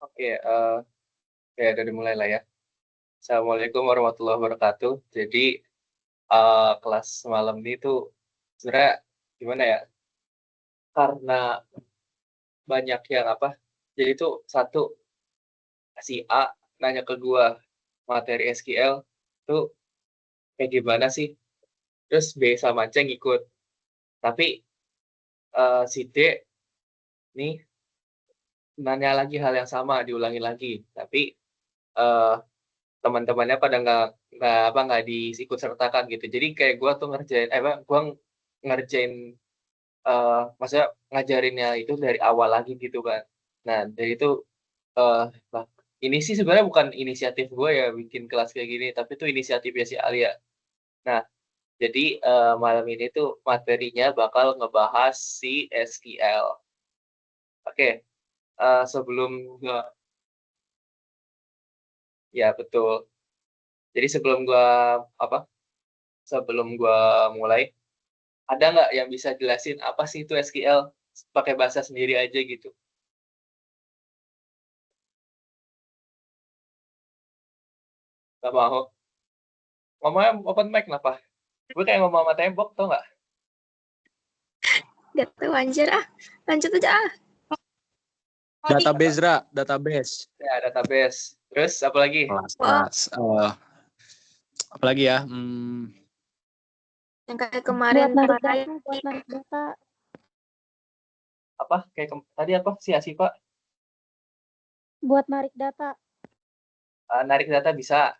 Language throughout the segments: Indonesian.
Oke, ya dari mulai lah ya. Assalamualaikum warahmatullahi wabarakatuh. Jadi, kelas malam ini tuh sebenarnya gimana ya, karena banyak yang apa, jadi tuh satu, si A nanya ke gua materi SQL tuh kayak gimana sih, terus B sama C ngikut. Tapi, si D nih nanya lagi hal yang sama, diulangi lagi, tapi, eee, teman-temannya pada nggak diikut sertakan gitu. Jadi kayak gua tuh ngerjain apa, gua ngerjain, maksudnya ngajarinnya itu dari awal lagi gitu kan. Nah, dari itu, nah, ini sih sebenarnya bukan inisiatif gue ya bikin kelas kayak gini, tapi itu inisiatifnya si Alia. Nah, jadi, malam ini tuh materinya bakal ngebahas si SQL. Oke, sebelum gua ya betul. Jadi apa, sebelum gua mulai, ada nggak yang bisa jelasin apa sih itu SQL? Pakai bahasa sendiri aja gitu. Nggak mau? Ngomongnya open mic kenapa? Gue kayak ngomong sama tembok, tau nggak? Gak tahu anjir ah. Lanjut aja ah. Database, Ra. Database. Ya, database. Terus apa lagi? Kelas. Apalagi ya? Yang kayak kemarin buat narik data. Apa? Tadi apa si Asifa? Buat narik data. Narik data bisa.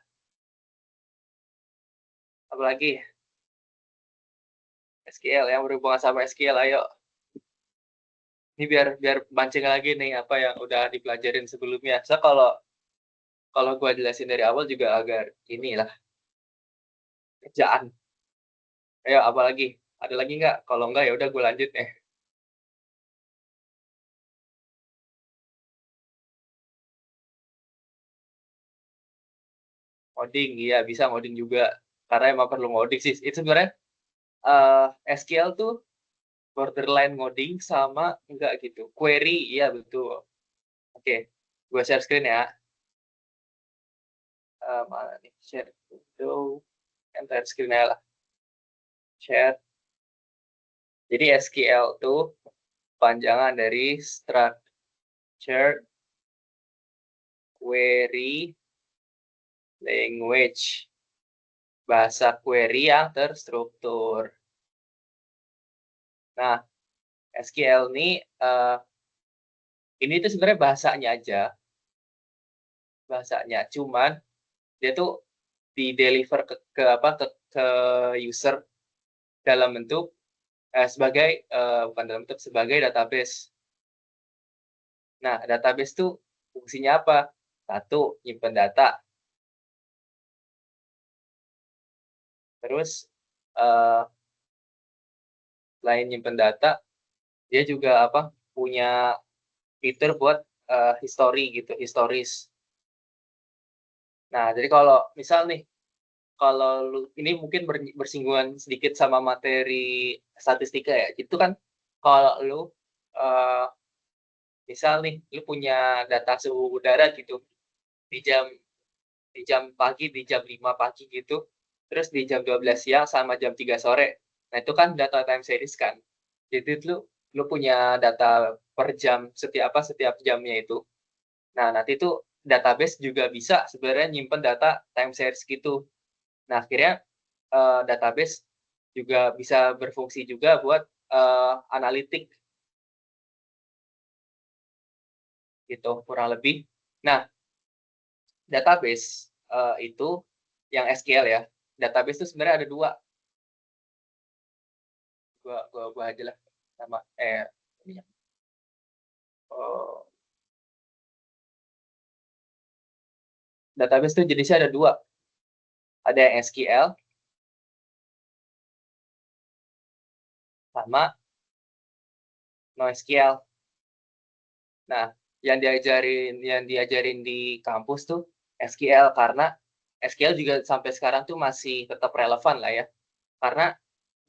Apa lagi? SQL yang berhubungan sama SQL, ayo. Ini biar mancing lagi nih apa yang udah dipelajarin sebelumnya. So kalau gue jelasin dari awal juga agar inilah kerjaan. Ayo, apa lagi? Ada lagi nggak? Kalau nggak ya udah gue lanjut nih. Ngoding, iya bisa ngoding juga. Karena emang perlu ngoding sih. Itu sebenarnya SQL tuh borderline ngoding sama enggak gitu. Query, iya betul. Oke, gue share screen ya. Mana nih? Share window. Entire screen aja lah. Share. Jadi SQL tuh panjangan dari Structured Query Language. Bahasa query yang terstruktur. Nah, SQL ini tuh sebenarnya bahasanya, cuman dia tuh di-deliver ke user dalam bentuk bukan dalam bentuk sebagai database. Nah, database tuh fungsinya apa? Satu, nyimpen data. Terus selain nyimpen data, dia juga punya fitur buat history gitu, historis. Nah, jadi kalau misal nih, kalau lu ini mungkin bersinggungan sedikit sama materi statistika ya. Itu kan kalau lu misal nih, lu punya data suhu udara gitu di jam pagi, di jam 5 pagi gitu, terus di jam 12 siang sama jam 3 sore. Nah, itu kan data time series kan. Jadi lu punya data per jam setiap jamnya itu. Nah, nanti tuh database juga bisa sebenarnya nyimpen data time series gitu. Nah, akhirnya database juga bisa berfungsi juga buat analitik gitu kurang lebih. Nah, database itu yang SQL ya. Database itu sebenarnya ada dua. Gua aja lah sama ininya. Database itu jenisnya ada dua. Ada yang SQL sama NoSQL. Nah, yang diajarin di kampus tuh SQL karena SQL juga sampai sekarang tuh masih tetap relevan lah ya. Karena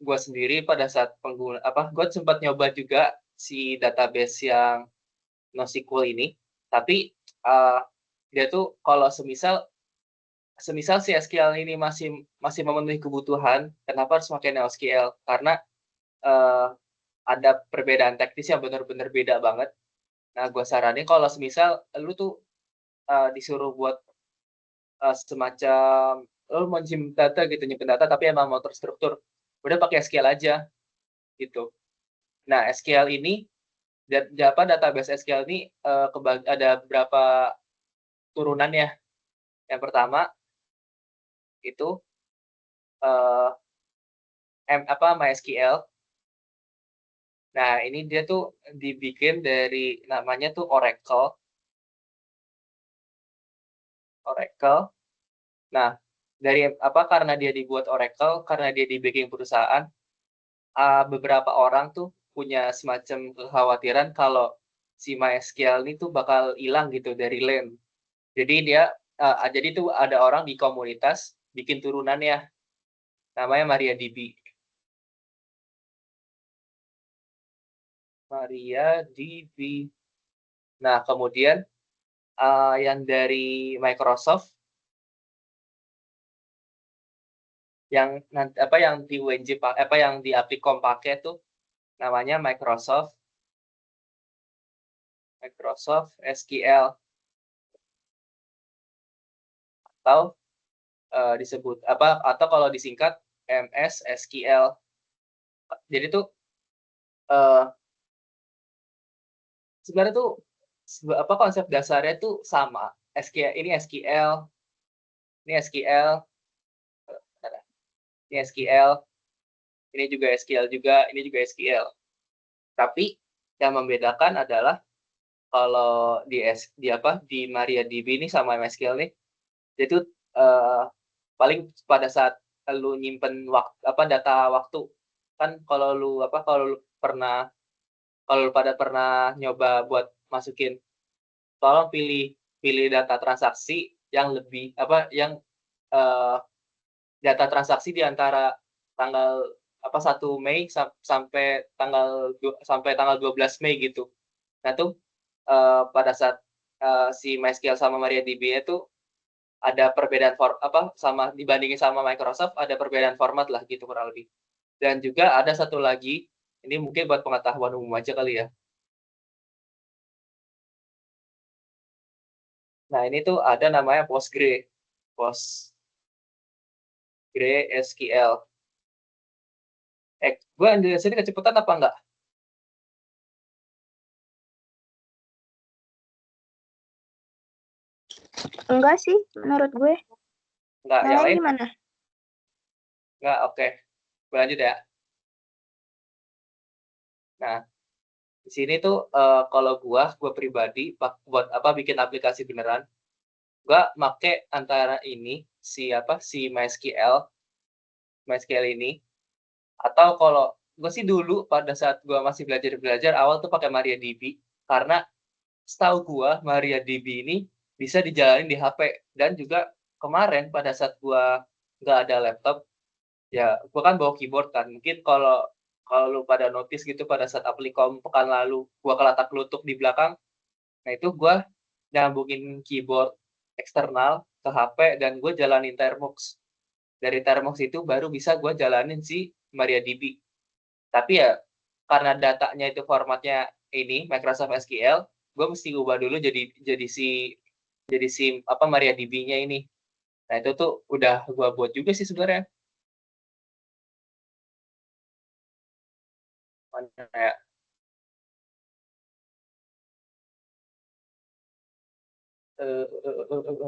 gue sendiri pada saat gue sempat nyoba juga si database yang NoSQL ini, tapi uh, dia tuh kalau semisal si SQL ini masih memenuhi kebutuhan, kenapa harus pakai NoSQL? Karena ada perbedaan teknis yang benar-benar beda banget. Nah, gue saranin kalau semisal lu tuh disuruh buat semacam lu mau nyimpen data tapi emang mau terstruktur, udah pakai SQL aja gitu. Nah, SQL ini database SQL ini ada beberapa turunannya. Yang pertama itu MySQL. Nah, ini dia tuh dibikin dari namanya tuh Oracle. Nah, karena dia dibuat Oracle, karena dia dibikin perusahaan, beberapa orang tuh punya semacam kekhawatiran kalau si MySQL ini tuh bakal hilang gitu dari LAN. Jadi tuh ada orang di komunitas bikin turunannya, namanya MariaDB. Nah, kemudian yang dari Microsoft yang di UNJ yang di Applikom pakai tuh namanya Microsoft SQL atau disebut atau kalau disingkat MS SQL. Jadi tuh sebenarnya tuh konsep dasarnya tuh sama. Ini SQL, ini SQL, ini juga SQL juga, ini juga SQL. Tapi yang membedakan adalah kalau di MariaDB ini sama MySQL nih, itu paling pada saat lu nyimpen data waktu, kan kalau lu pada pernah nyoba buat masukin, tolong pilih data transaksi yang lebih data transaksi di antara tanggal 1 Mei sampai tanggal 12 Mei gitu. Nah, tuh pada saat si MySQL sama MariaDB itu ada perbedaan dibandingin sama Microsoft, ada perbedaan format lah gitu kurang lebih. Dan juga ada satu lagi, ini mungkin buat pengetahuan umum aja kali ya. Nah, ini tuh ada namanya PostgreSQL. Gue di sini kecepatan apa enggak? Enggak sih, menurut gue. Enggak, yang lain? Gimana? Enggak, oke. Lanjut ya. Nah, di sini tuh kalau gue pribadi buat bikin aplikasi beneran, gue make antara ini si MySQL ini, atau kalau gue sih dulu pada saat gue masih belajar awal tuh pakai MariaDB, karena setahu gue MariaDB ini bisa dijalanin di HP. Dan juga kemarin pada saat gue nggak ada laptop, ya gue kan bawa keyboard kan, mungkin kalau lu pada notice gitu pada saat Applikom pekan lalu gue kelatak lutut di belakang, nah itu gue nyambungin keyboard eksternal ke HP dan gue jalanin Termux. Dari Termux itu baru bisa gue jalanin si MariaDB. Tapi ya karena datanya itu formatnya ini Microsoft SQL, gue mesti ubah dulu jadi si MariaDB-nya ini. Nah, itu tuh udah gue buat juga sih sebenarnya. Kayak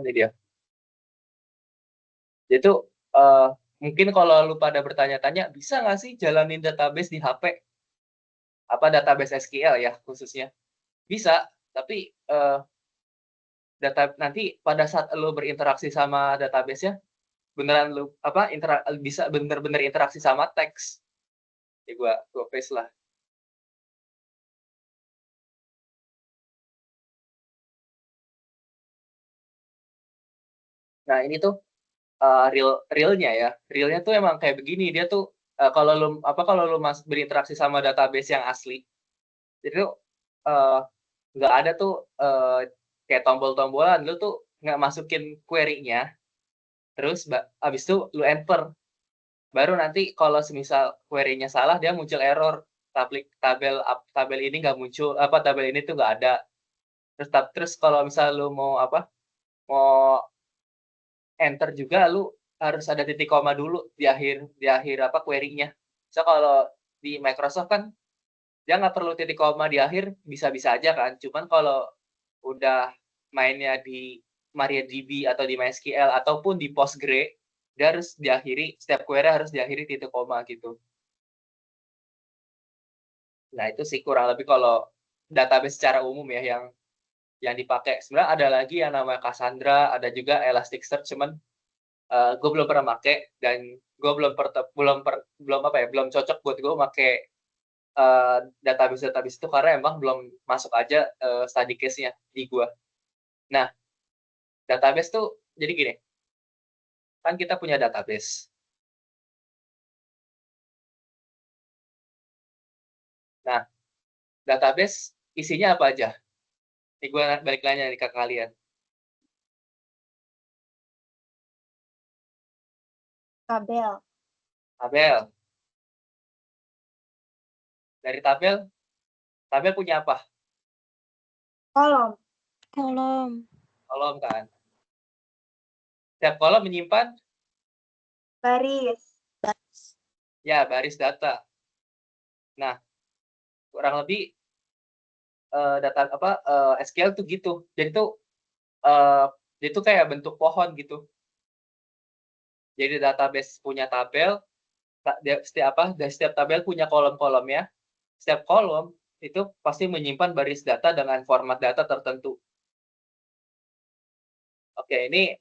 ini dia. Jadi tuh mungkin kalau lu pada bertanya-tanya, bisa nggak sih jalanin database di HP? Database SQL ya khususnya? Bisa, tapi nanti pada saat lu berinteraksi sama database-nya, beneran lu bisa bener-bener interaksi sama teks. Ya gua paste lah. Nah, ini tuh realnya ya. Realnya tuh emang kayak begini. Dia tuh kalau lu berinteraksi sama database yang asli, itu nggak ada tuh kayak tombol-tombolan, lu tuh nggak masukin query-nya, terus abis itu lu enter. Baru nanti kalau semisal query-nya salah, dia muncul error. Tabel ini nggak muncul, tabel ini tuh nggak ada. Terus kalau misal lu mau mau enter juga, lu harus ada titik koma dulu di akhir query-nya. So kalau di Microsoft kan dia nggak perlu titik koma di akhir, bisa-bisa aja kan. Cuman kalau udah mainnya di MariaDB atau di MySQL ataupun di Postgre, dia harus diakhiri, setiap query harus diakhiri titik koma gitu. Nah, itu sih kurang lebih kalau database secara umum ya yang dipakai. Sebenarnya ada lagi yang namanya Cassandra, ada juga Elasticsearch, cuman gue belum pernah pakai dan gue belum cocok buat gue pakai database itu karena emang belum masuk aja study case-nya di gue. Nah, database tuh jadi gini, kan kita punya database. Nah, database isinya apa aja? Ini gue balik nanya nih ke kalian. Tabel. Tabel. Dari tabel punya apa? Kolom. Kolom. Kolom kan. Setiap kolom menyimpan Baris. ya baris data. Nah, kurang lebih data SQL tuh gitu. Jadi tuh itu kayak bentuk pohon gitu. Jadi database punya tabel, dari setiap tabel punya kolom-kolomnya. Setiap kolom itu pasti menyimpan baris data dengan format data tertentu. Oke, ini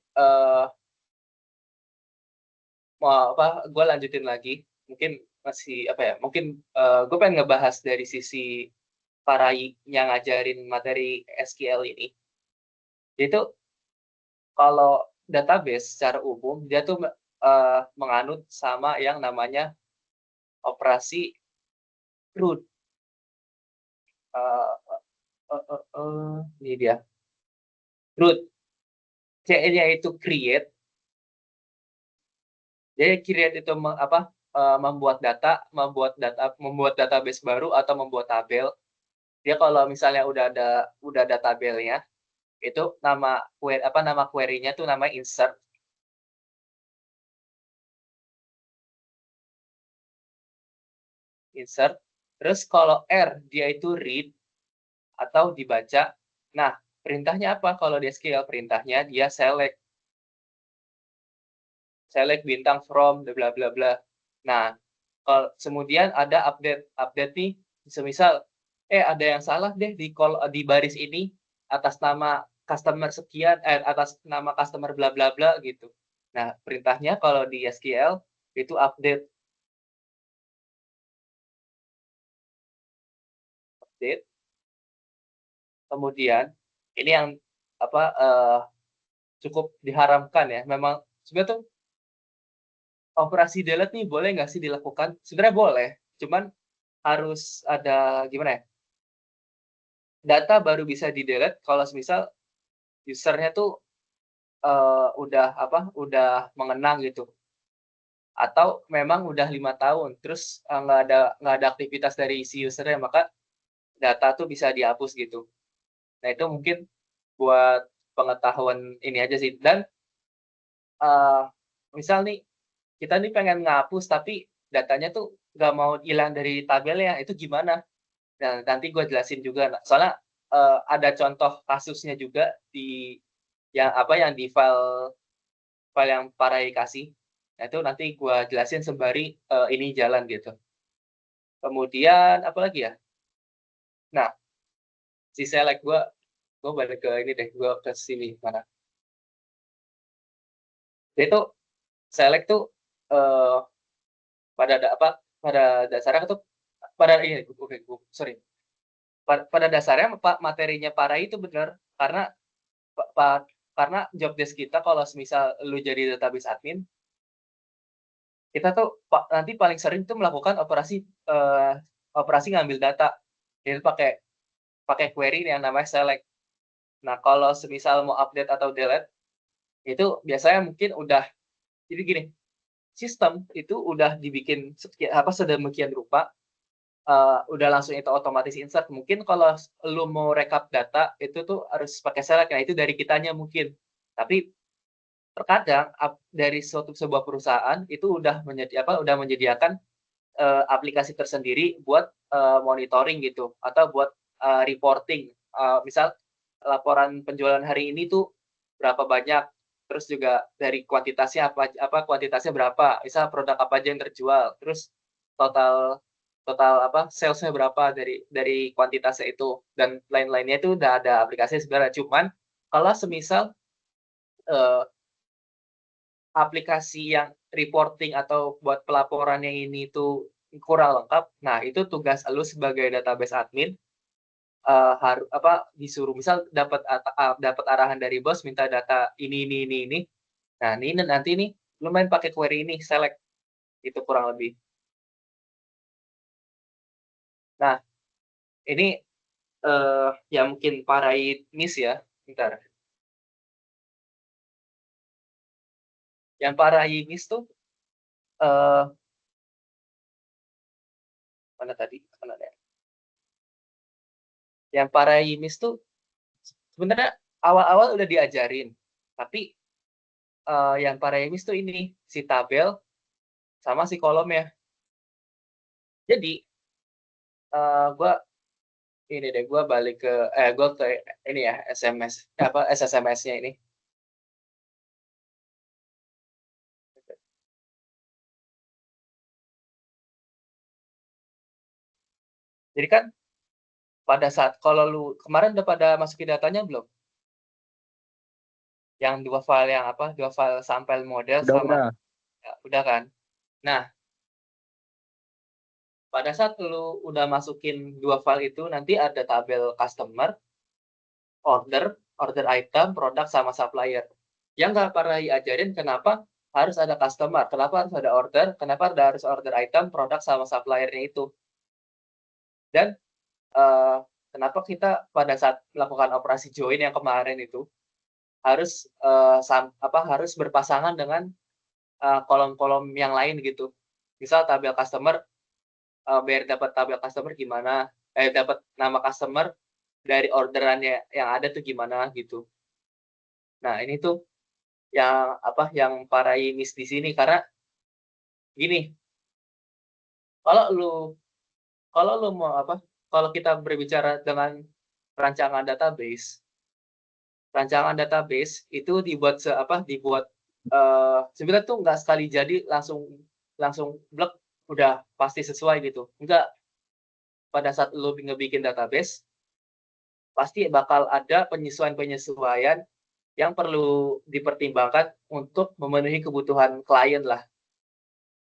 gue lanjutin lagi. Mungkin masih mungkin gue pengen ngebahas dari sisi para yang ngajarin materi SQL ini. Itu kalau database secara umum dia tuh menganut sama yang namanya operasi root. Ini dia root. C-nya itu create. Jadi create itu membuat database baru atau membuat tabel. Dia kalau misalnya udah ada tabelnya, itu nama query-nya tuh namanya insert. Insert. Terus kalau R dia itu read atau dibaca. Nah, perintahnya apa? Kalau di SQL perintahnya dia select bintang from bla bla bla. Nah, kalau kemudian ada update nih, semisal ada yang salah deh di baris ini atas nama customer sekian, atas nama customer bla bla bla gitu. Nah, perintahnya kalau di SQL itu update. Kemudian ini yang cukup diharamkan ya. Memang sebenarnya tuh operasi delete nih boleh nggak sih dilakukan? Sebenarnya boleh, cuman harus ada gimana ya? Data baru bisa di-delete kalau misal usernya tuh udah mengenang gitu. Atau memang udah 5 tahun, terus nggak ada aktivitas dari si usernya, maka data tuh bisa dihapus gitu. Nah, itu mungkin buat pengetahuan ini aja sih. Dan misal nih, kita nih pengen ngapus tapi datanya tuh nggak mau hilang dari tabelnya, itu gimana? Nah, nanti gue jelasin juga. Soalnya ada contoh kasusnya juga di yang di file yang Parai kasih. Nah, itu nanti gue jelasin sembari ini jalan gitu. Kemudian apa lagi ya? Nah, si select gue balik ke ini deh, gue ke sini mana? Jadi tuh select tuh pada dasarnya tuh sorry. Pada dasarnya materinya Parai itu benar karena karena job desk kita kalau misal lu jadi database admin, kita tuh nanti paling sering tuh melakukan operasi ngambil data. Jadi pakai query yang namanya select. Nah, kalau semisal mau update atau delete, itu biasanya mungkin udah jadi gini, sistem itu udah dibikin sedemikian rupa, udah langsung itu otomatis insert. Mungkin kalau lu mau rekap data, itu tuh harus pakai select, nah itu dari kitanya mungkin. Tapi terkadang dari sebuah perusahaan itu udah menyediakan aplikasi tersendiri buat monitoring gitu atau buat reporting. Misal laporan penjualan hari ini tuh berapa banyak, terus juga dari kuantitasnya berapa, misal produk apa aja yang terjual, terus total total salesnya berapa dari kuantitasnya itu dan lain-lainnya itu udah ada aplikasi sebenarnya. Cuman kalau semisal aplikasi yang reporting atau buat pelaporan yang ini tuh kurang lengkap, nah itu tugas lu sebagai database admin, disuruh misal dapat arahan dari bos minta data ini. Nah, ini nanti nih lu main pakai query ini, select, itu kurang lebih. Nah, ini, ya mungkin miss ya, bentar. Yang miss tuh, eee, mana tadi? Mana ya? Yang miss tuh sebenarnya awal-awal udah diajarin, tapi yang miss tuh ini, si tabel sama si kolomnya. Jadi, gua ini deh, gua ke ini ya, SSMS-nya ini. Jadi kan pada saat kalau lu kemarin udah pada masukin datanya belum? Yang 2 file sampel model sama Udah. ya, udah kan? Nah, pada saat lu udah masukin 2 file itu, nanti ada tabel customer, order item, produk, sama supplier. Yang nggak pernah diajarin kenapa harus ada customer, kenapa harus ada order, kenapa harus order item, produk, sama suppliernya itu. Dan kenapa kita pada saat melakukan operasi join yang kemarin itu harus harus berpasangan dengan kolom-kolom yang lain gitu. Misal tabel customer, biar dapat tabel customer gimana, dapat nama customer dari orderannya yang ada tuh gimana gitu. Nah, ini tuh yang miss di sini karena gini, kalau lu kalau lu mau kalau kita berbicara dengan rancangan database itu dibuat sebenarnya tuh nggak sekali jadi langsung langsung blek udah pasti sesuai gitu. Enggak, pada saat lu ngebikin database pasti bakal ada penyesuaian-penyesuaian yang perlu dipertimbangkan untuk memenuhi kebutuhan klien lah.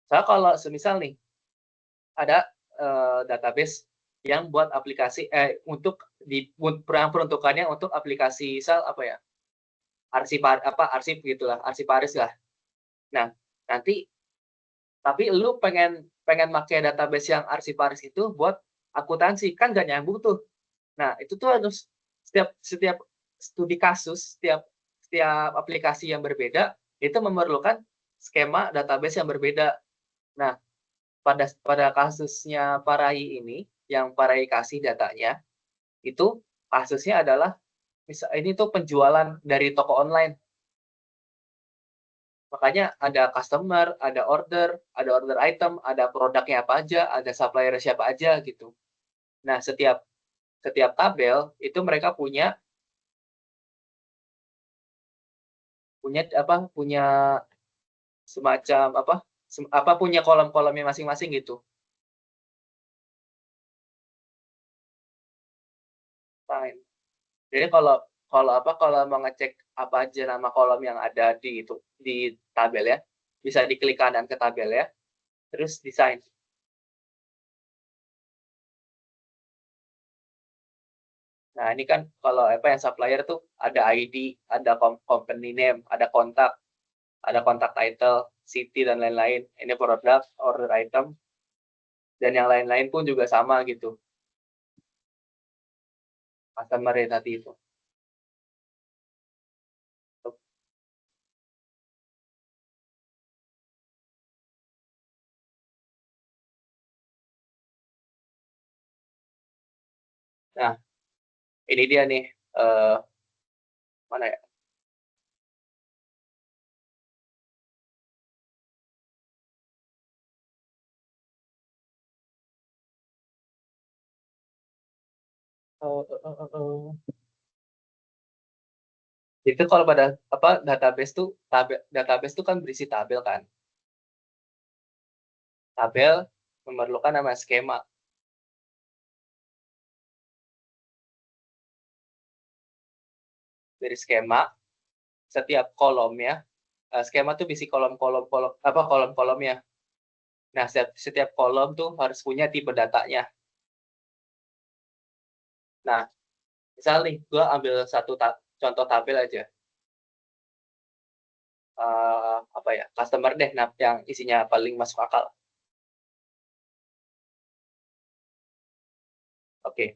Soalnya kalau semisal nih ada database yang buat aplikasi peruntukannya untuk aplikasi misal arsip gitulah, arsiparis lah. Nah, nanti tapi lu pengen pengen pakai database yang arsiparis itu buat akuntansi, kan nggak nyambung tuh. Nah, itu tuh harus setiap setiap studi kasus, setiap aplikasi yang berbeda, itu memerlukan skema database yang berbeda. Nah, pada kasusnya Parahi ini, yang Parahi kasih datanya, itu kasusnya adalah ini tuh penjualan dari toko online. Makanya ada customer, ada order item, ada produknya apa aja, ada supplier siapa aja gitu. Nah, setiap setiap tabel itu mereka punya punya punya semacam punya kolom-kolomnya masing-masing gitu. Fine. Jadi kalau kalau mau ngecek apa aja nama kolom yang ada di tabel ya, bisa diklik kanan ke tabel ya, terus desain. Nah, ini kan kalau yang supplier tuh ada ID, ada company name, ada kontak title, city, dan lain-lain. Ini produk, order item, dan yang lain-lain pun juga sama gitu. Customer tadi itu. Nah, ini dia nih, eh mana ya? Itu kalau pada apa database tuh kan berisi tabel kan. Tabel memerlukan nama skema. Dari skema, setiap kolomnya, skema tuh berisi kolom-kolomnya. Nah, setiap kolom tuh harus punya tipe datanya. Nah, misal nih, gue ambil satu contoh tabel aja. Apa ya, customer deh, nah, yang isinya paling masuk akal. Oke.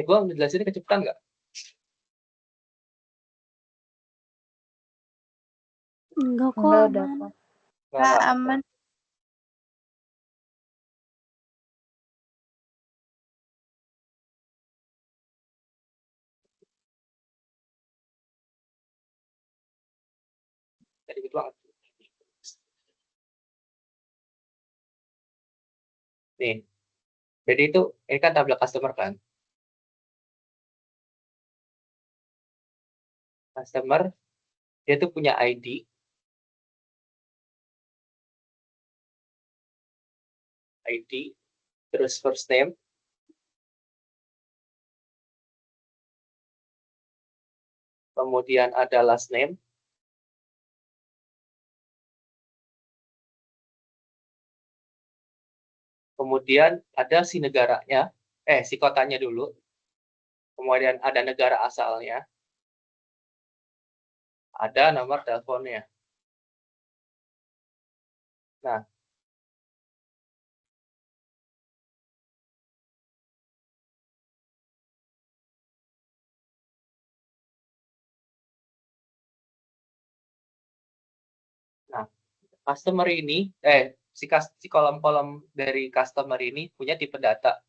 Gue ngejelasinnya kecepatan nggak? Enggak kok, Enggak, udah aman. kok. Nggak, Nggak nggak. aman. Jadi gitu banget. Nih, jadi itu, ini kan tabel customer kan. Customer, dia tuh punya ID, terus first name, kemudian ada last name, kemudian ada si negaranya, si kotanya dulu, kemudian ada negara asalnya, ada nomor teleponnya. Nah, nah customer ini, si kolom-kolom dari customer ini punya tipe data.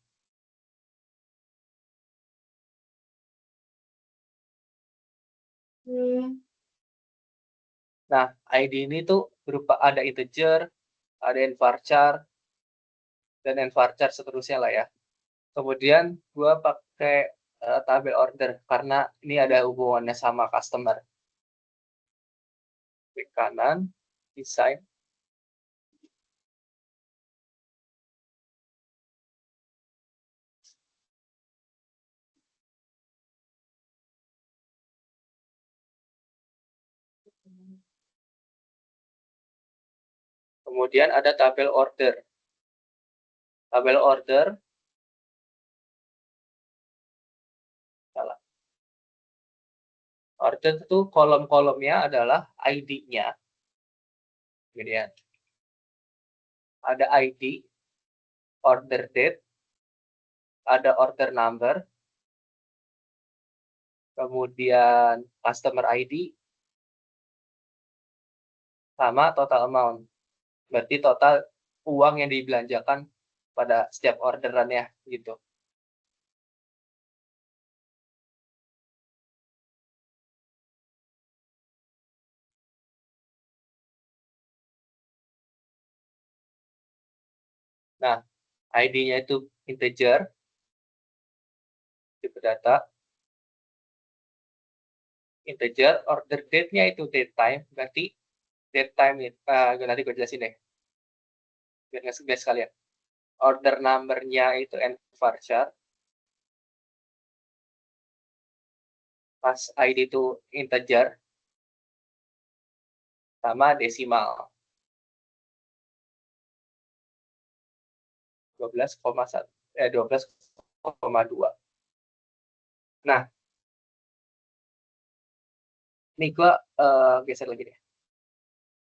Nah, ID ini tuh berupa ada integer, ada varchar, dan varchar seterusnya lah ya. Kemudian gue pakai tabel order karena ini ada hubungannya sama customer. Klik kanan, desain. Kemudian ada tabel order. Tabel order, salah. Order itu kolom-kolomnya adalah ID-nya. Kemudian ada ID, order date, ada order number, kemudian customer ID, sama total amount. Berarti total uang yang dibelanjakan pada setiap orderannya gitu. Nah, ID-nya itu integer, tipe data, integer, order date-nya itu date time, berarti date time nanti gue jelasin deh, biar nggak sekalian. Order number-nya itu varchar, pas ID itu integer, sama desimal. 12,2. Nah, ini gue geser lagi deh.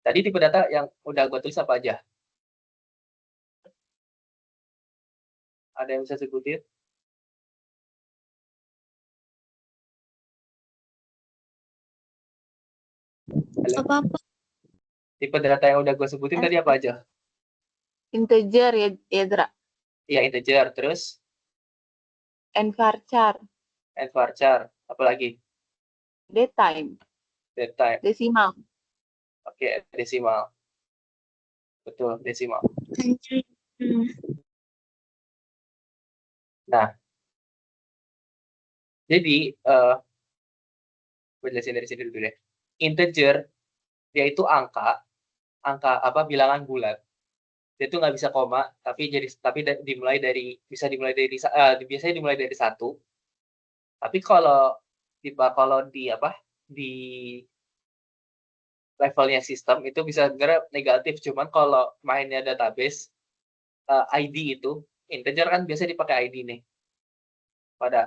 Tadi tipe data yang udah gue tulis apa aja? Ada yang bisa sebutin? Halo? Apa-apa? Tipe data yang udah gue sebutin tadi apa aja? Integer ya, Yedra. Iya, integer, terus And varchar. and varchar, apalagi? Datetime. Datetime. Desimal. Oke, desimal. Betul, desimal. Nah, jadi gue jelasin dari sini dulu deh. Integer dia itu angka apa bilangan bulat. Dia itu nggak bisa koma, tapi dimulai dari biasanya dimulai dari 1. Tapi kalau di levelnya sistem itu bisa sebenarnya negatif, cuman kalau mainnya database ID itu integer kan biasa dipakai ID nih. Pada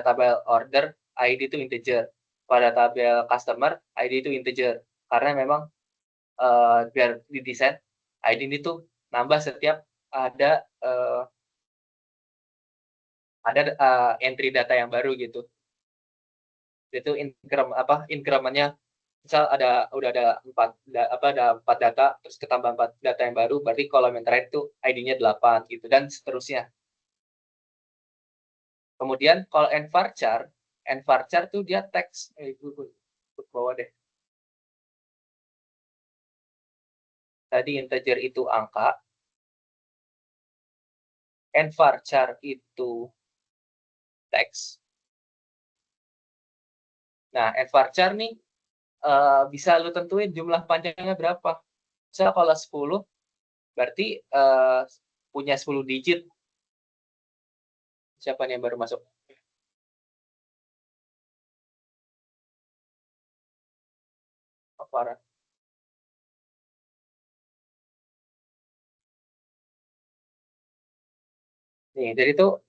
tabel order ID itu integer. Pada tabel customer ID itu integer. Karena memang biar didesain ID ini tuh nambah setiap ada entry data yang baru gitu. Itu increment-nya misal udah ada 4 data terus ketambah 4 data yang baru, berarti kolom yang terakhir itu ID-nya 8 gitu dan seterusnya. Kemudian kalau nvarchar tuh dia teks gue bawa deh. Tadi integer itu angka, nvarchar itu teks. Nah, nvarchar nih bisa lu tentuin jumlah panjangnya berapa. Misal kalau 10 berarti punya 10 digit. Siapa nih yang baru masuk? Farah. Nih, jadi tuh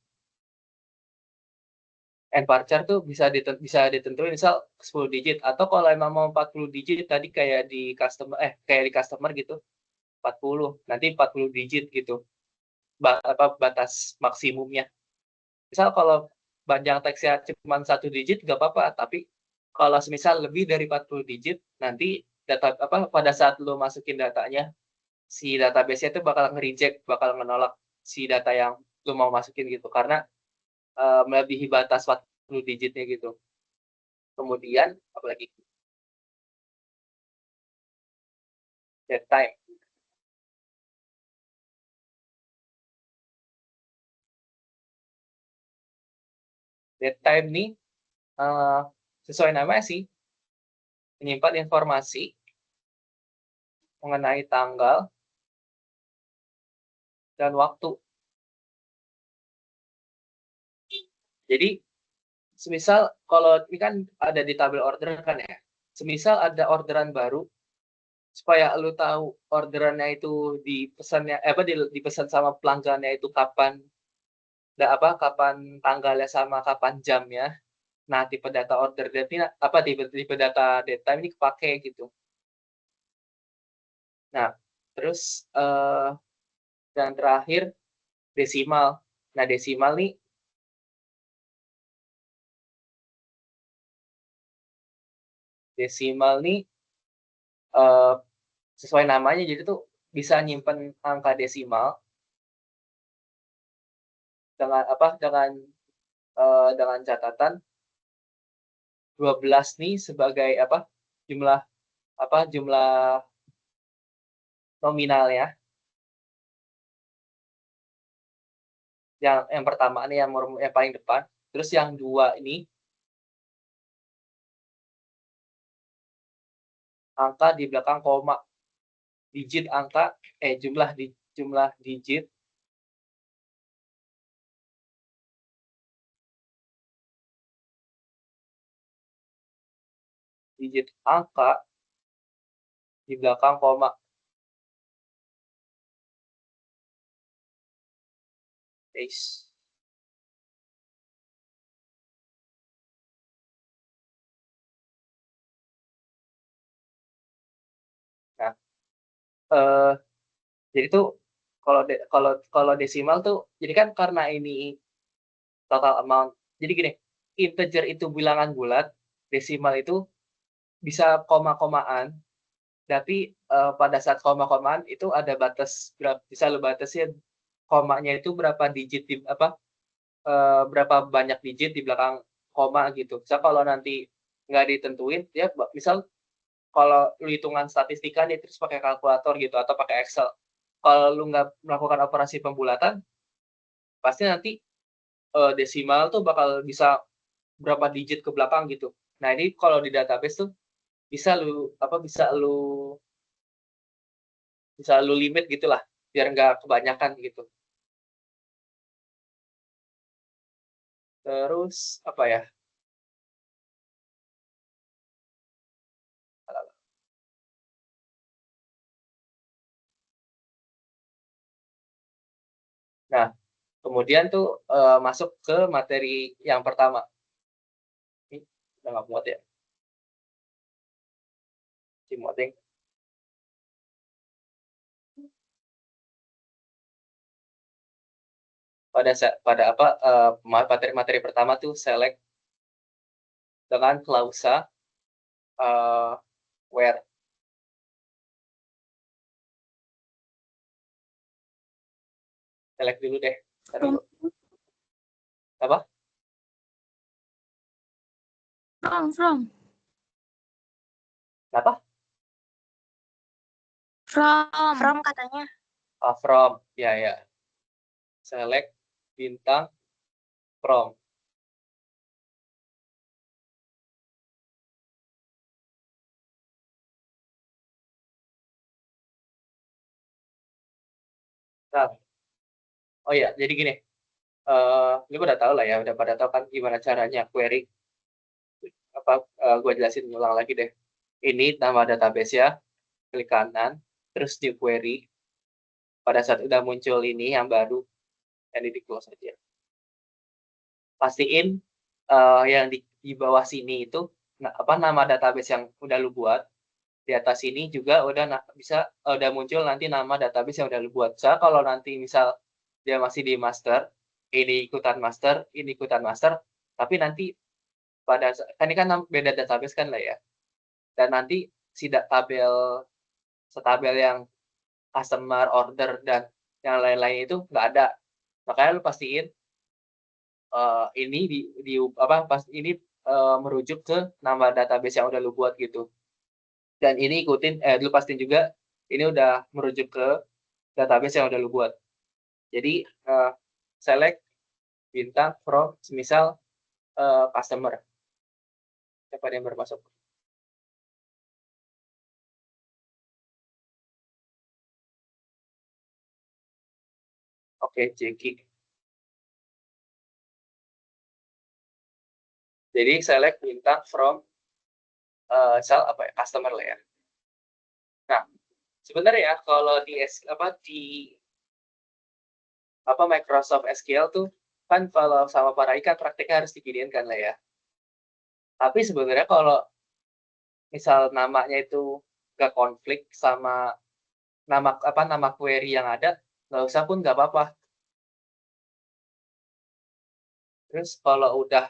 nvarchar tuh bisa ditentuin misal 10 digit, atau kalau emang mau 40 digit tadi kayak di customer gitu, 40. Nanti 40 digit gitu. Batas maksimumnya. Misal kalau panjang teksnya cuma 1 digit nggak apa-apa, tapi kalau misal lebih dari 40 digit, nanti pada saat lo masukin datanya, si database-nya itu bakal nge-reject, bakal menolak si data yang lo mau masukin gitu, karena melebihi batas 40 digitnya gitu. Kemudian apalagi? Datetime. Datetime nih sesuai namanya sih, menyimpan informasi mengenai tanggal dan waktu. Jadi semisal kalau ini kan ada di tabel order kan ya, semisal ada orderan baru, supaya lu tahu orderannya itu dipesan sama pelanggannya itu kapan tanggalnya sama kapan jamnya. Nah, tipe data order tipe data datetime ini kepake gitu. Nah, terus dan terakhir desimal. Nah, desimal nih sesuai namanya, jadi tuh bisa nyimpen angka desimal dengan catatan 12 nih sebagai jumlah nominalnya. Yang pertama nih yang paling depan, terus yang 2 ini angka di belakang koma. Jumlah digit angka di belakang koma. Guys. Nah, jadi tuh Kalau desimal tuh, jadi kan karena ini total amount. Jadi gini, integer itu bilangan bulat, desimal itu bisa koma-komaan, tapi pada saat koma-komaan itu ada batas bisa lo batasin komanya itu berapa digit berapa banyak digit di belakang koma gitu. Misal kalau nanti nggak ditentuin, ya misal kalau lu hitungan statistika nih terus pakai kalkulator gitu atau pakai Excel, kalau lu nggak melakukan operasi pembulatan, pasti nanti desimal tuh bakal bisa berapa digit ke belakang gitu. Nah ini kalau di database tuh bisa lu limit gitulah biar nggak kebanyakan gitu. Terus apa ya? Nah, kemudian tuh masuk ke materi yang pertama. Ini udah nggak muat ya? Muating. Pada materi pertama tuh select dengan klausa where. Select dulu deh. Apa? From. Apa? From katanya. From. Ya. Select bintang from. Nah, oh ya, jadi gini. Lu udah tahu lah ya, udah pada tahu kan gimana caranya query. Gue jelasin ulang lagi deh. Ini nama database ya, klik kanan, terus di query. Pada saat udah muncul ini yang baru, ini di close aja. Pastiin yang di bawah sini itu nama database yang udah lu buat. Di atas ini juga udah muncul nanti nama database yang udah lu buat. So, kalau nanti misal dia masih di master, ini ikutan master, tapi nanti kan ini kan beda database kan lah ya. Dan nanti si setabel yang customer order dan yang lain-lain itu nggak ada. Makanya lu pastiin ini pas ini merujuk ke nama database yang udah lu buat gitu. Dan ini lu pastiin juga ini udah merujuk ke database yang udah lu buat. Jadi select bintang from misal customer. Siapa yang bermasuk? Oke, Jeki. Jadi select bintang from customer lah ya. Nah, sebenarnya ya kalau di Microsoft SQL tuh kan kalau sama para ikan prakteknya harus diginiin kan lah ya. Tapi sebenarnya kalau misal namanya itu nggak konflik sama nama query yang ada, nggak usah pun nggak apa-apa. Terus kalau udah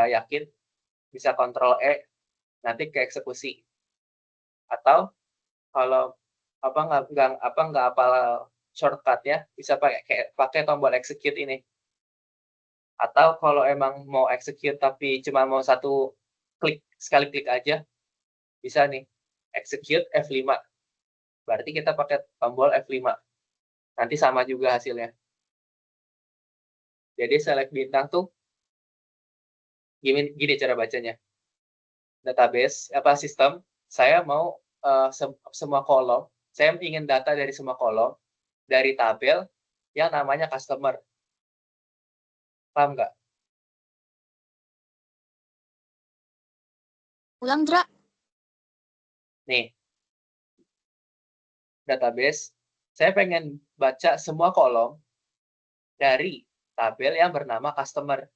yakin bisa Ctrl E nanti ke eksekusi. Atau kalau nggak apal shortcutnya bisa pakai tombol execute ini. Atau kalau emang mau execute tapi cuma mau sekali klik aja, bisa nih execute F5. Berarti kita pakai tombol F5. Nanti sama juga hasilnya. Jadi select bintang tuh gini cara bacanya. Database sistem, saya mau semua kolom, saya ingin data dari semua kolom dari tabel yang namanya customer. Paham nggak? Ulang, Dra. Nih, database, saya pengen baca semua kolom dari tabel yang bernama customer.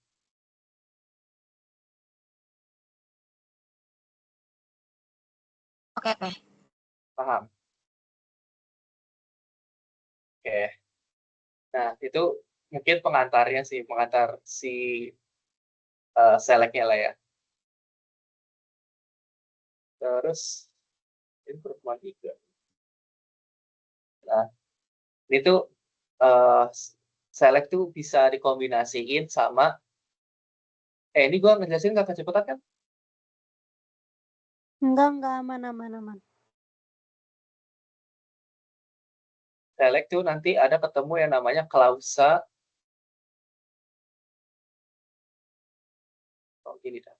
Oke. Paham? Oke. Nah, itu mungkin pengantarnya sih, pengantar si select-nya lah ya. Terus ini pertemuan 3. Nah, ini tuh select tuh bisa dikombinasiin sama ini gua ngejelasin nggak kecepatan kan? Enggak, aman, aman, aman. Select tuh nanti ada ketemu yang namanya klausa. Oh, gini dah.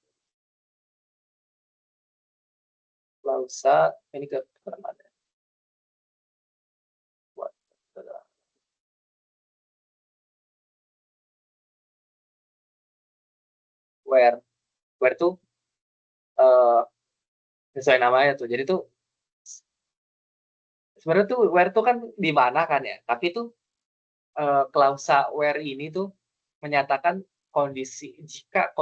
Klausa, ini ke mana? Buat where tuh sesuai namanya tuh. Jadi tuh sebenarnya tuh where tuh kan di mana kan ya. Tapi tuh klausa where ini tuh menyatakan jika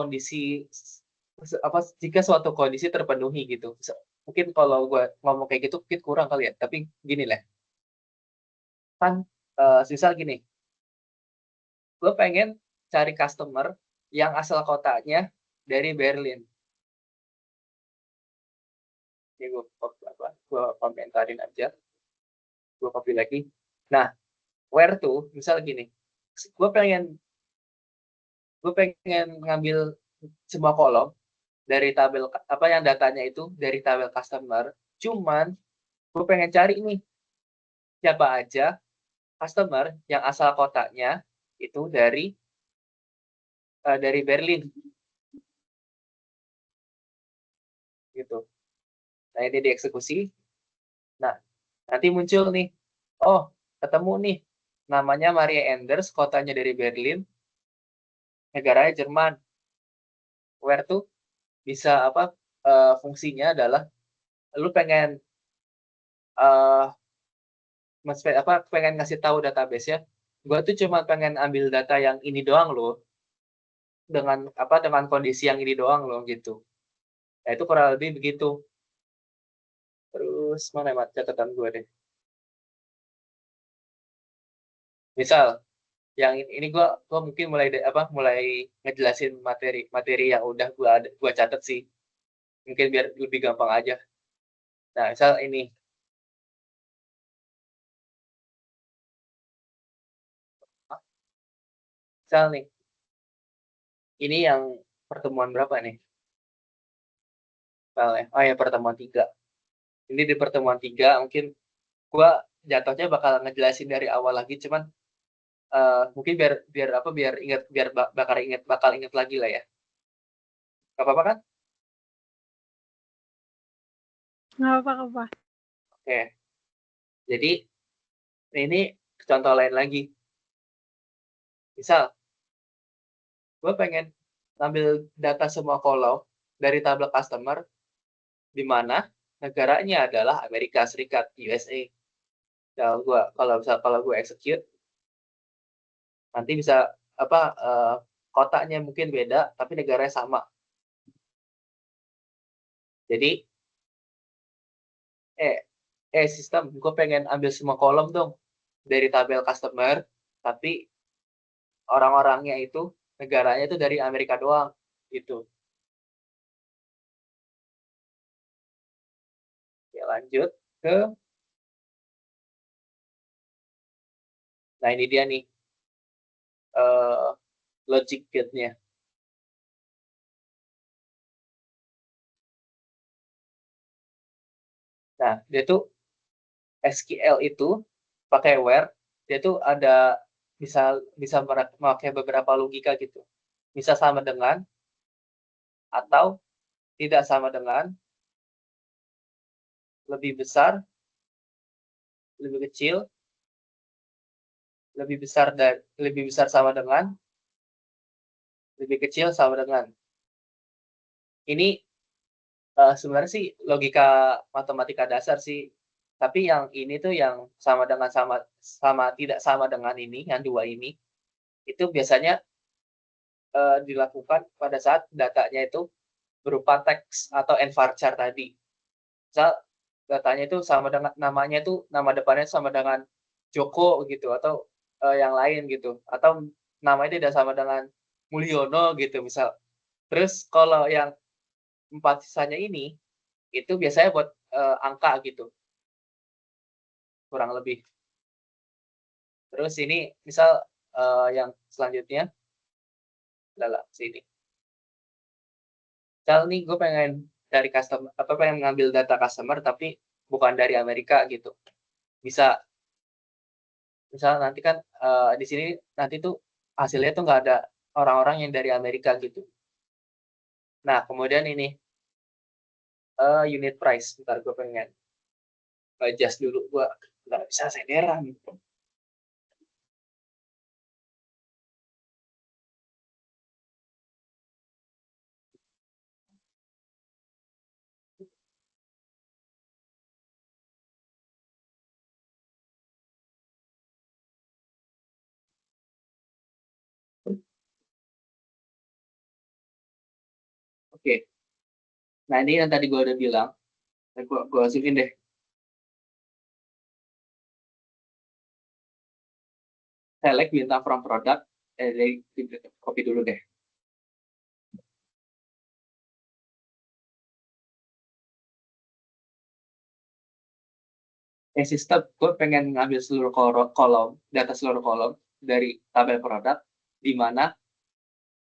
jika suatu kondisi terpenuhi gitu. Mungkin kalau gue ngomong kayak gitu mungkin kurang kali ya. Tapi gini lah. Kan misal gini. Gue pengen cari customer yang asal kotanya dari Berlin. Ini gue komentarin aja. Gue copy lagi. Nah, where tuh, misal gini. Gue pengen ngambil semua kolom dari tabel apa yang datanya itu dari tabel customer. Cuman gue pengen cari nih siapa aja customer yang asal kotanya itu dari Berlin gitu. Nah, ini dieksekusi. Nah, nanti muncul nih. Oh, ketemu nih. Namanya Maria Enders, kotanya dari Berlin, negaranya Jerman. Where tuh bisa apa fungsinya adalah lu pengen pengen ngasih tahu database ya. Gua tuh cuma pengen ambil data yang ini doang loh. Dengan kondisi yang ini doang loh gitu. Nah, itu kurang lebih begitu. Terus mana ya catatan gue deh. Misal yang ini gua mungkin mulai ngejelasin materi yang udah gua catat sih. Mungkin biar lebih gampang aja. Nah, misal ini. Misal nih. Ini yang pertemuan berapa nih? Misalnya, oh ya pertemuan 3. Ini di pertemuan 3 mungkin gua jatuhnya bakal ngejelasin dari awal lagi, cuman mungkin biar ingat bakal ingat lagi lah ya. Gak apa-apa kan? Nggak apa-apa. Oke. Jadi ini contoh lain lagi. Misal, gue pengen ngambil data semua kolom dari tabel customer, di mana negaranya adalah Amerika Serikat, USA. Kalau gue execute, nanti bisa kotanya mungkin beda, tapi negaranya sama. Jadi, sistem, gue pengen ambil semua kolom dong dari tabel customer, tapi orang-orangnya itu negaranya itu dari Amerika doang gitu. Ya, lanjut ke nah ini dia nih logic gate-nya. Nah, dia tuh SQL itu pakai where dia tuh ada bisa bisa memakai beberapa logika gitu. Bisa sama dengan atau tidak sama dengan, lebih besar, lebih kecil, lebih besar sama dengan, lebih kecil sama dengan. Ini sebenarnya sih logika matematika dasar sih. Tapi yang ini tuh yang sama dengan sama tidak sama dengan ini, yang dua ini, itu biasanya dilakukan pada saat datanya itu berupa teks atau envarchar tadi. Misal datanya itu sama dengan namanya itu nama depannya sama dengan Joko gitu atau yang lain gitu, atau namanya tidak sama dengan Mulyono gitu misal. Terus kalau yang 4 sisanya ini, itu biasanya buat, angka gitu, kurang lebih. Terus ini misal, yang selanjutnya adalah sini. Misal nih gue pengen dari pengen ngambil data customer tapi bukan dari Amerika gitu. Bisa misal nanti kan, di sini nanti tuh hasilnya tuh nggak ada orang-orang yang dari Amerika gitu. Nah kemudian ini, unit price, bentar gue pengen adjust dulu, gue nggak bisa sederan gitu. Oke, nah ini yang tadi gue udah bilang, gue zoom deh. Select bintang from product, dari copy dulu deh. Sistem, gue pengen ngambil seluruh kolom, data seluruh kolom dari tabel produk, di mana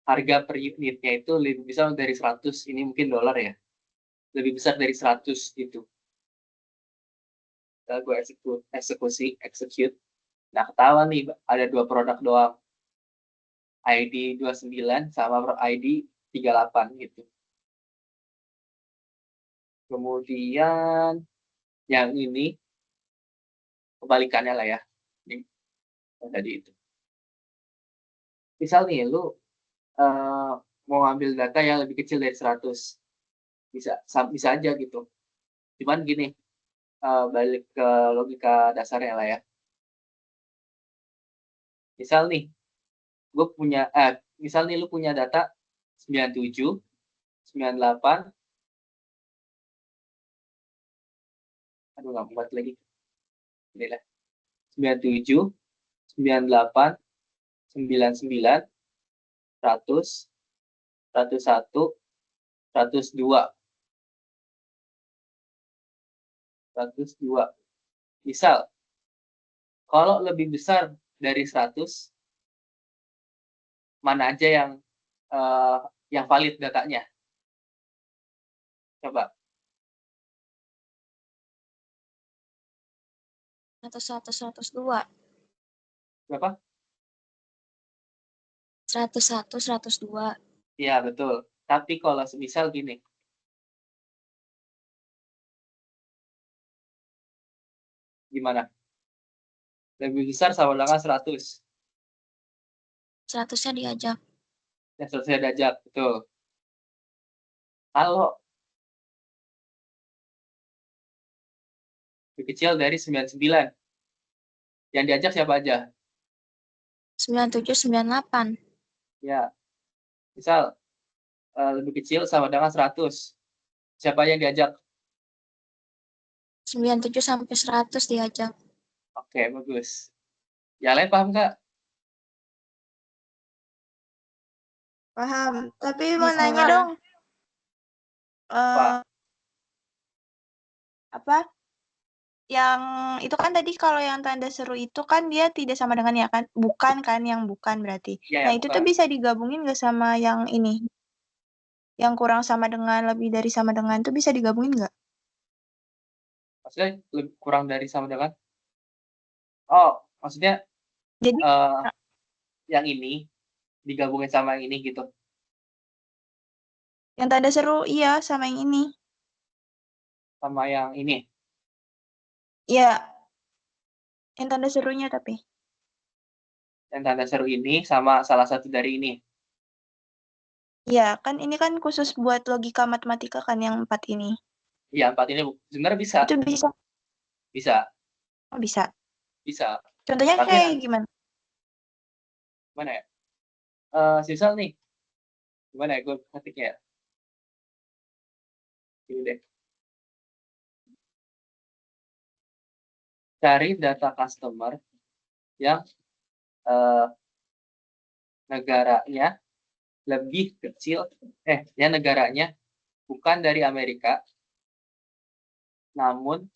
harga per unitnya itu lebih besar dari 100, ini mungkin dolar ya, lebih besar dari 100 gitu. Gue execute. Nah, ketahuan nih, ada 2 produk doang. ID 29 sama ID 38 gitu. Kemudian yang ini kebalikannya lah ya. Ini tadi itu. Misal nih lu mau ngambil data yang lebih kecil dari 100. Bisa aja gitu. Cuman gini, balik ke logika dasarnya lah ya. Misal nih, misal nih lu punya data 97, 98, aduh nggak buat lagi. Ini lah. 97, 98, 99, 100, 101, 102, 102. Misal, kalau lebih besar dari 100, mana aja yang valid datanya? Coba. 101, 102. Berapa? 101, 102. Iya, betul. Tapi kalau semisal gini, gimana? Lebih besar sama dengan 100. 100-nya diajak. Yang selesai diajak, betul. Kalau lebih kecil dari 99, yang diajak siapa aja? 97, 98. Ya, misal lebih kecil sama dengan 100. Siapa yang diajak? 97 sampai 100 diajak. Oke, bagus. Yang lain paham nggak? Paham. Tapi mau Bisa. nanya dong. Pak, Apa? Yang itu kan tadi kalau yang tanda seru itu kan dia tidak sama dengan ya kan? Bukan kan yang bukan berarti. ya, Nah, yang itu bukan. tuh bisa digabungin nggak sama yang ini? Yang kurang sama dengan, lebih dari sama dengan tuh bisa digabungin nggak? Maksudnya kurang dari sama dengan? Oh, maksudnya Jadi, yang ini digabungin sama yang ini gitu. yang tanda seru iya sama yang ini. Sama yang ini. Iya, yang tanda serunya tapi. Yang tanda seru ini sama salah satu dari ini. Iya, kan ini kan khusus buat logika matematika kan yang 4 ini. Iya, 4 ini sebenarnya bisa. Itu bisa. Bisa. Oh, bisa. Bisa. Contohnya Tapi kayak gimana? mana ya? Sisal nih. Gimana ya? Gue ketiknya ya. Ini deh. Cari data customer yang eh, negaranya lebih kecil, ya negaranya bukan dari Amerika, namun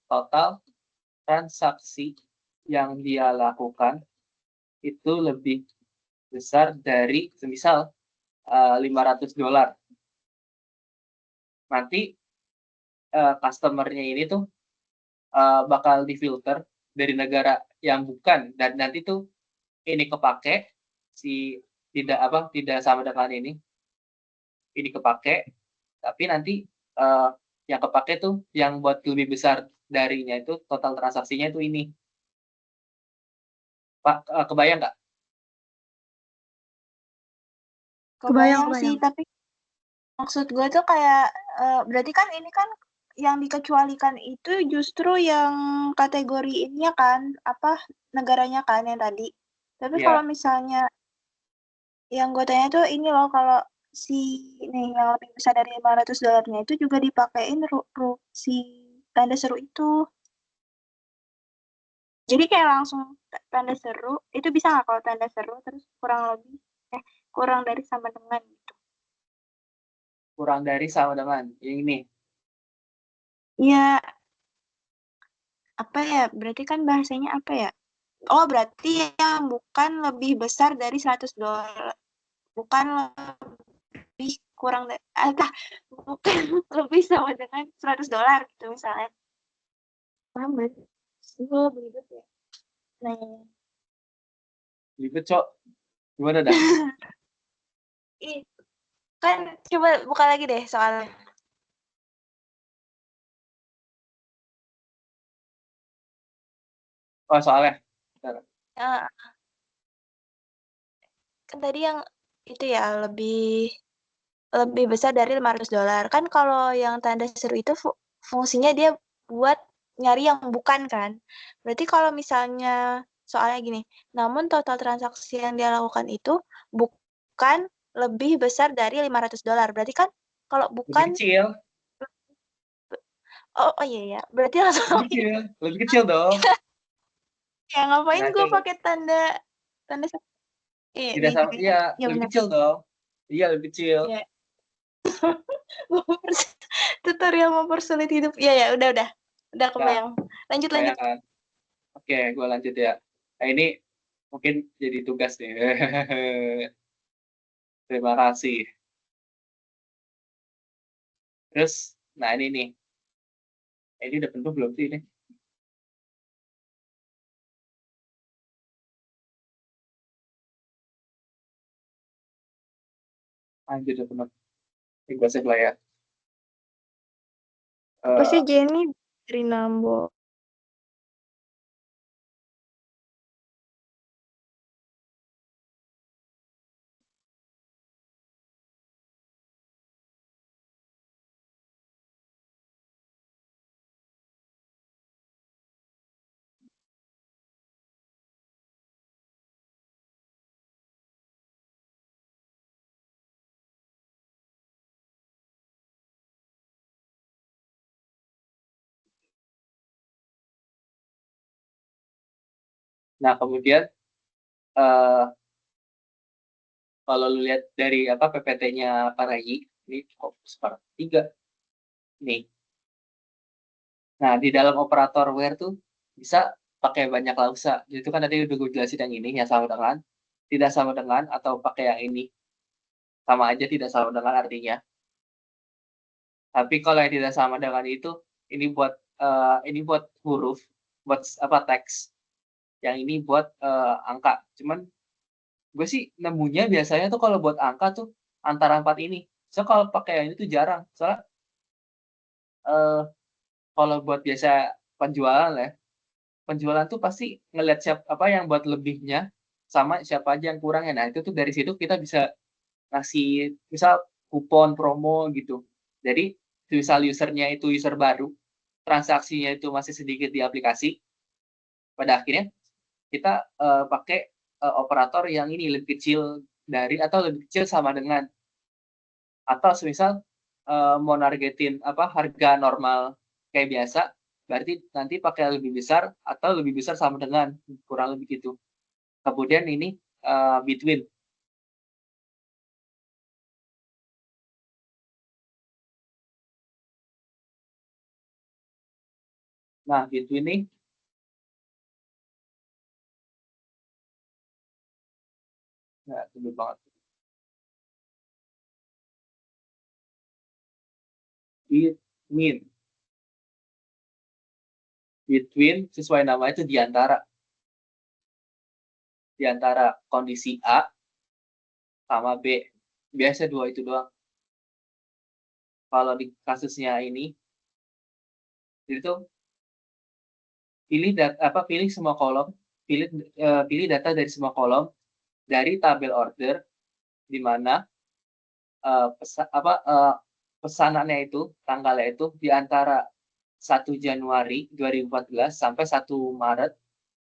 total transaksi yang dia lakukan itu lebih besar dari semisal $500. Nanti customer-nya ini tuh bakal difilter dari negara yang bukan, dan nanti tuh ini kepake si tidak sama dengan ini kepake, tapi nanti yang kepake tuh yang buat lebih besar darinya itu total transaksinya itu ini. Pak, kebayang nggak? Kebayang Kebayang. sih, tapi maksud gue tuh kayak berarti kan ini kan yang dikecualikan itu justru yang kategori ininya kan, apa negaranya kan yang tadi. Tapi Iya. kalau misalnya yang gue tanya tuh ini loh, kalau si nih yang lebih besar dari $500 itu juga dipakein si tanda seru itu. Jadi kayak langsung tanda seru, itu bisa nggak kalau tanda seru terus kurang dari sama dengan gitu? Kurang dari sama dengan yang ini. Ya, apa ya? Berarti kan bahasanya apa ya? Oh, berarti yang bukan lebih besar dari $100. Bukan lebih kurang dari, bukan lebih sama dengan $100 gitu misalnya. Paham berarti? Oh, belibet ya. Nah, Ribet, Cok. Gimana dah? kan coba buka lagi deh soalnya. Oh, soalnya. Bentar. Ah, kan tadi yang itu ya lebih besar dari $500. Kan kalau yang tanda seru itu fungsinya dia buat nyari yang bukan kan. Berarti kalau misalnya soalnya gini, namun total transaksi yang dia lakukan itu bukan lebih besar dari $500. Berarti kan kalau Lebih bukan, kecil. oh iya ya, berarti langsung Lebih kecil. Lebih kecil dong. ya ngapain Nah, gue coba. pakai tanda Tidak sama, iya, ya lebih benar. kecil dong. Iya, lebih kecil. Ya. Tutorial mempersulit hidup. Ya ya, udah Nah, kebayang. Lanjut. bayangkan. Oke, gue lanjut ya. Nah, ini mungkin jadi tugas nih. Terima kasih. Terus, nah ini nih. Ini udah penuh belum sih ini? Anjir, udah penuh. Ini gue save lah ya. Apa sih Eh, Jenny dari Nambo? nah, kemudian eh kalau lu lihat dari apa PPT-nya Paragi, ini kok separuh 3 nih. Nah, di dalam operator where tuh bisa pakai banyak klausa. Itu kan tadi udah gue jelasin yang ini, yang sama dengan, tidak sama dengan, atau pakai yang ini. Sama aja tidak sama dengan artinya. Tapi kalau yang tidak sama dengan itu, ini buat huruf, buat apa teks. Yang ini buat angka. Cuman gue sih nemunya biasanya tuh kalau buat angka tuh antara 4 ini. So kalau pakai yang ini tuh jarang. Soalnya kalau buat biasa penjualan ya, penjualan tuh pasti ngelihat apa yang buat lebihnya sama siapa aja yang kurangnya. Nah, itu tuh dari situ kita bisa ngasih misal kupon promo gitu. Jadi misal usernya itu user baru, transaksinya itu masih sedikit di aplikasi, pada akhirnya kita pakai operator yang ini lebih kecil dari atau lebih kecil sama dengan, atau semisal mau nargetin apa harga normal kayak biasa, berarti nanti pakai lebih besar atau lebih besar sama dengan, kurang lebih gitu. Kemudian ini between. Nah, between nih nggak tebel banget. Between. Between sesuai nama itu di antara kondisi A sama B. Biasa dua itu doang. Kalau di kasusnya ini, itu pilih semua kolom, pilih data dari semua kolom dari tabel order di mana pesanannya itu, tanggalnya itu di antara 1 Januari 2014 sampai 1 Maret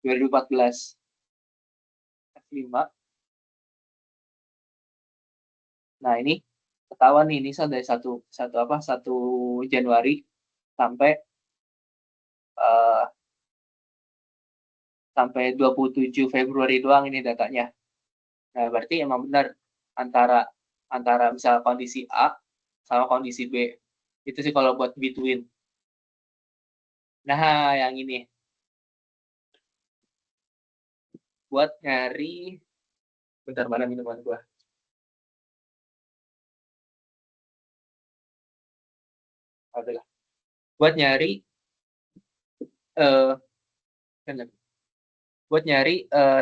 2014. F5. Nah, ini ketahuan nih, ini dari 1 Januari sampai 27 Februari doang ini datanya. Nah, berarti emang benar antara misal kondisi A sama kondisi B. Itu sih kalau buat between. Nah, yang ini buat nyari, bentar, mana minuman gua? Adalah buat nyari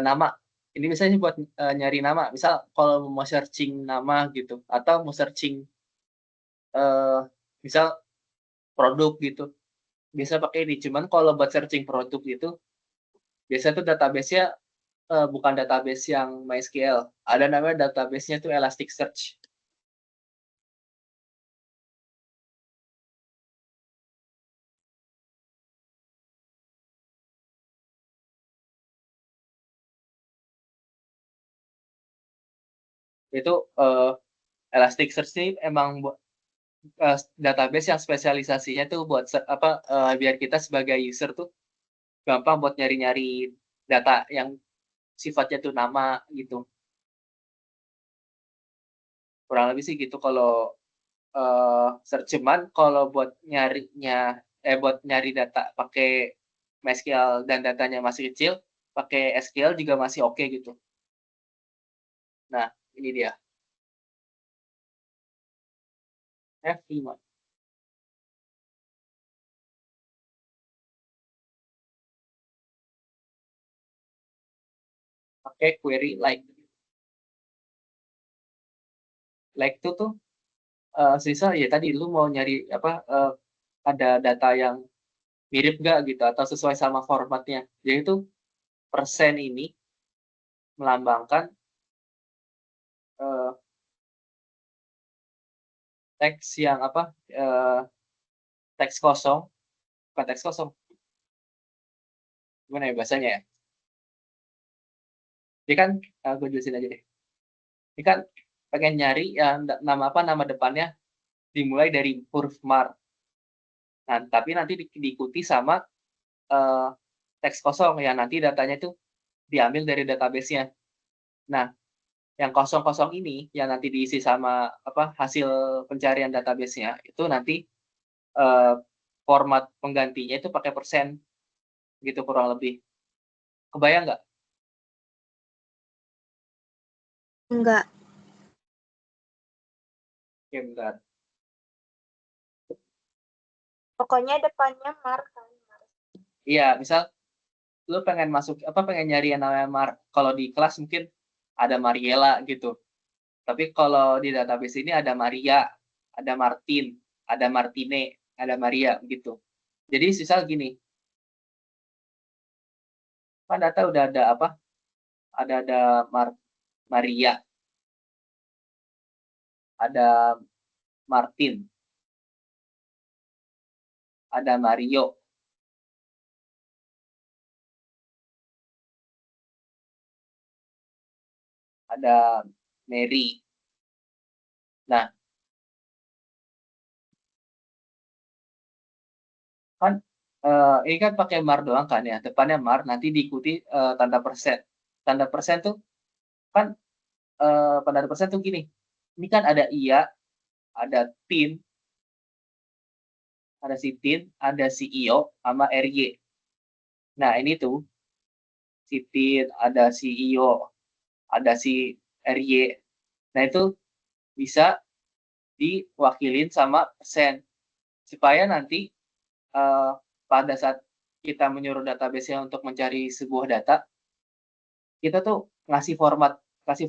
nama. Ini misalnya buat nyari nama. Misal kalau mau searching nama gitu, atau mau searching misal produk gitu, bisa pakai ini. Cuman kalau buat searching produk itu, biasa tuh database-nya bukan database yang MySQL. Ada namanya database-nya tuh Elasticsearch. Itu Elasticsearch ini emang database yang spesialisasinya tuh buat biar kita sebagai user tuh gampang buat nyari-nyari data yang sifatnya tuh nama gitu. Kurang lebih sih gitu kalau search. Cuman kalau buat nyari data pakai MySQL dan datanya masih kecil, pakai SQL juga masih oke gitu. Nah, ini dia. F5. Pakai query like. Like itu tuh sisa ya tadi lu mau nyari ada data yang mirip nggak gitu atau sesuai sama formatnya. Jadi itu persen ini melambangkan teks yang teks kosong, bukan teks kosong. Gimana ya bahasanya ya? Ini kan gue jelasin aja deh. Ini kan pengen nyari yang nama depannya dimulai dari huruf mar. Nah, tapi nanti diikuti sama teks kosong yang nanti datanya itu diambil dari database-nya. Nah, yang kosong-kosong ini yang nanti diisi sama hasil pencarian database-nya itu nanti format penggantinya itu pakai persen gitu kurang lebih. Kebayang nggak? Enggak. Oke, bentar. Pokoknya depannya mar kan. Iya, misal lu pengen pengen nyari yang namanya kalau di kelas mungkin ada Mariela gitu. Tapi kalau di database ini ada Maria, ada Martin, ada Martine, ada Maria gitu. Jadi misal gini, kan data udah ada ada Maria, ada Martin, ada Mario, ada Mary. Nah, kan ini kan pakai mar doang kan ya, depannya mar, nanti diikuti tanda persen. Tanda persen tuh kan tanda persen tuh gini, ini kan ada iya, ada tin, ada si tin, ada si iyo, sama ry. Nah ini tuh, si tin, ada si iyo, ada si ry. Nah itu bisa diwakilin sama persen. Supaya nanti pada saat kita menyuruh database-nya untuk mencari sebuah data, kita tuh kasih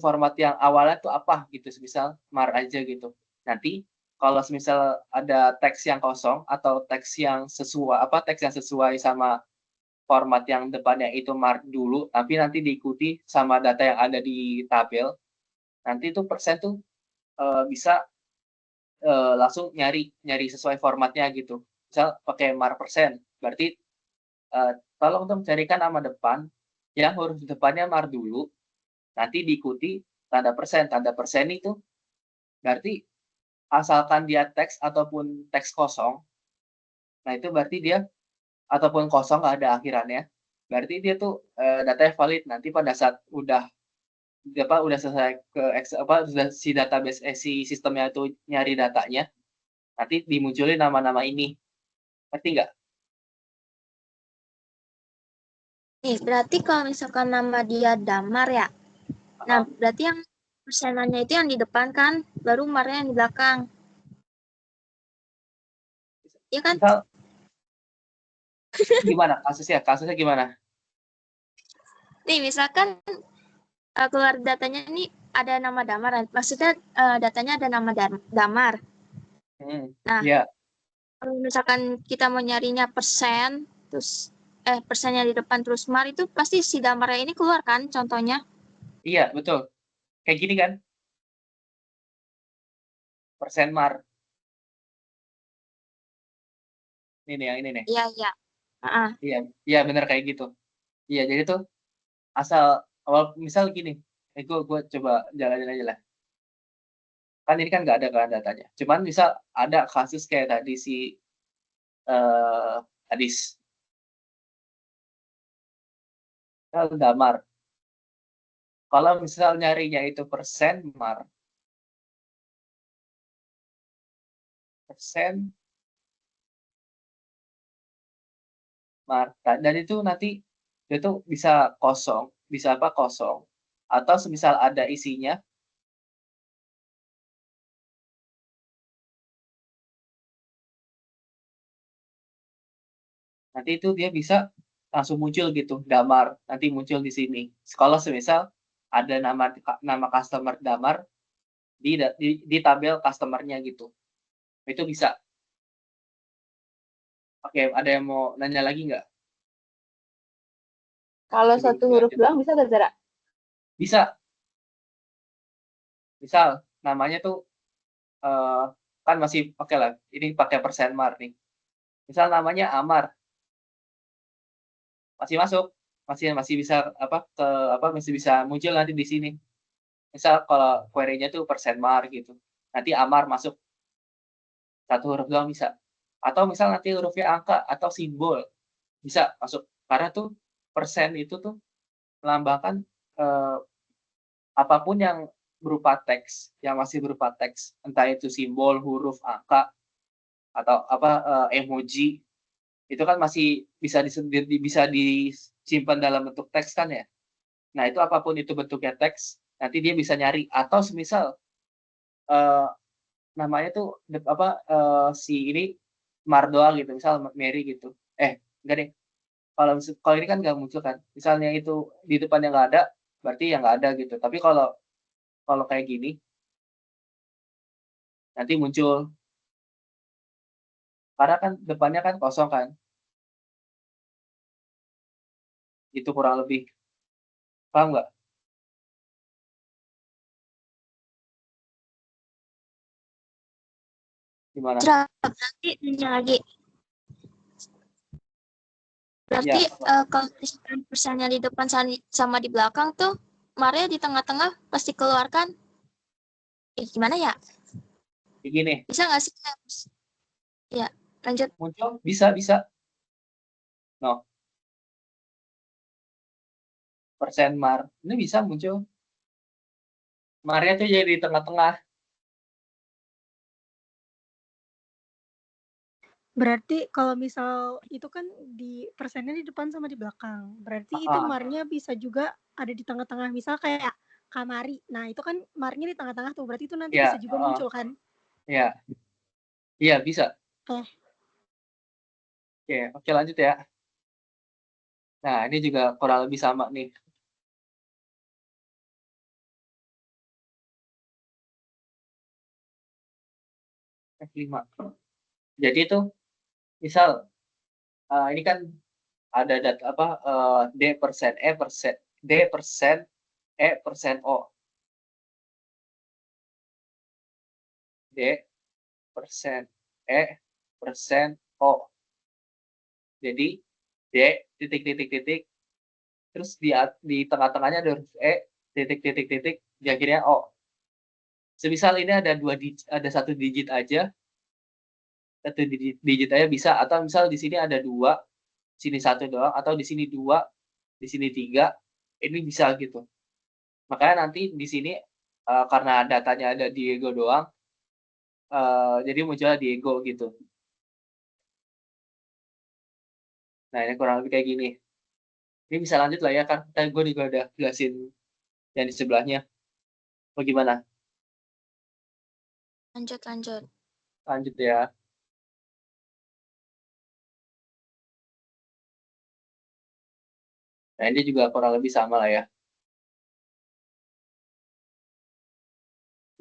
format yang awalnya tuh apa gitu, semisal mar aja gitu. Nanti kalau semisal ada teks yang kosong atau teks yang sesuai sama format yang depannya itu mar dulu, tapi nanti diikuti sama data yang ada di tabel, nanti tuh persen tuh bisa langsung nyari sesuai formatnya gitu. Misal pakai mar persen, berarti tolong dong carikan nama depan yang huruf depannya mar dulu, nanti diikuti tanda persen. Tanda persen itu berarti asalkan dia teks ataupun teks kosong, nah itu berarti dia ataupun kosong nggak ada akhirannya, berarti dia tuh datanya valid. Nanti pada saat udah selesai sudah si database si sistemnya itu nyari datanya, nanti dimunculin nama-nama ini. Ngerti nggak? Nih, berarti kalau misalkan nama dia Damar ya. Nah, berarti yang persenannya itu yang di depan kan, baru marnya yang di belakang. Iya kan? Misal gimana kasusnya? Kasusnya gimana? Nih, misalkan keluar datanya ini ada nama Damar. Maksudnya datanya ada nama Damar. Nah, ya. kalau misalkan kita mau nyarinya persen, terus persennya di depan terus mar, itu pasti si Damarnya ini keluar kan contohnya? Iya, betul. Kayak gini kan? Persen mar. Ini nih, yang ini nih. Iya, iya. Iya, iya bener kayak gitu. Iya, jadi tuh asal awal misal gini, gue coba jalanin aja lah. Kan ini kan nggak ada kan datanya. Cuman misal ada kasus kayak tadi si Adis. Damar. Kalau misal nyarinya itu persen mar, dan itu nanti itu bisa kosong, bisa apa kosong, atau semisal ada isinya, nanti itu dia bisa langsung muncul gitu, Damar, nanti muncul di sini. Kalau semisal ada nama customer Damar di tabel customernya gitu, itu bisa. Oke, ada yang mau nanya lagi nggak? Kalau satu huruf doang bisa gak, Zara? Bisa. Misal namanya tuh kan masih oke lah, ini pakai persen mar nih. Misal namanya Amar, masih masuk, masih bisa masih bisa muncul nanti di sini. Misal kalau query-nya tuh persen mar gitu, nanti Amar masuk satu huruf doang bisa. Atau misal nanti hurufnya angka atau simbol bisa masuk, karena tuh persen itu tuh melambangkan apapun yang berupa teks, yang masih berupa teks, entah itu simbol, huruf, angka, atau emoji, itu kan masih bisa disimpan dalam bentuk teks kan ya. Nah itu apapun itu bentuknya teks, nanti dia bisa nyari. Atau semisal namanya tuh si ini mar doang gitu, misal Mary gitu. Enggak deh. Kalau ini kan nggak muncul kan. Misalnya itu di depannya nggak ada, berarti ya nggak ada gitu. Tapi kalau kayak gini, nanti muncul. Karena kan depannya kan kosong kan. Itu kurang lebih. Paham nggak? Gimana? Berarti nanya lagi. Berarti kalau misalkan persennya di depan sama di belakang tuh, marnya di tengah-tengah pasti keluarkan. Gimana ya? Begini. Bisa nggak sih? Ya, lanjut. Muncul? Bisa. No, persen mar. Ini bisa muncul. Marnya tuh jadi di tengah-tengah. Berarti kalau misal itu kan di persennya di depan sama di belakang. Berarti itu marnya bisa juga ada di tengah-tengah. Misal kayak kamari. Nah, itu kan marnya di tengah-tengah tuh. Berarti itu nanti Ya, bisa juga muncul kan? ya, iya bisa. Oke. Oke, lanjut ya. Nah, ini juga kurang lebih sama nih. F5. Jadi itu misal ini kan ada data apa D persen E persen D persen E persen O. D persen E persen O. Jadi D titik titik titik terus di tengah-tengahnya ada huruf E titik titik titik di akhirnya O. Semisal ini ada ada satu digit aja, satu digit aja bisa, atau misal di sini ada dua, sini satu doang, atau di sini dua, di sini tiga, ini bisa gitu. Makanya nanti di sini karena datanya ada Diego doang, jadi munculnya Diego gitu. Nah ini kurang lebih kayak gini. Ini bisa lanjut lah ya kan? Tadi gue juga udah jelasin yang di sebelahnya. Bagaimana? Lanjut. Lanjut ya. Nah ini juga kurang lebih sama lah ya.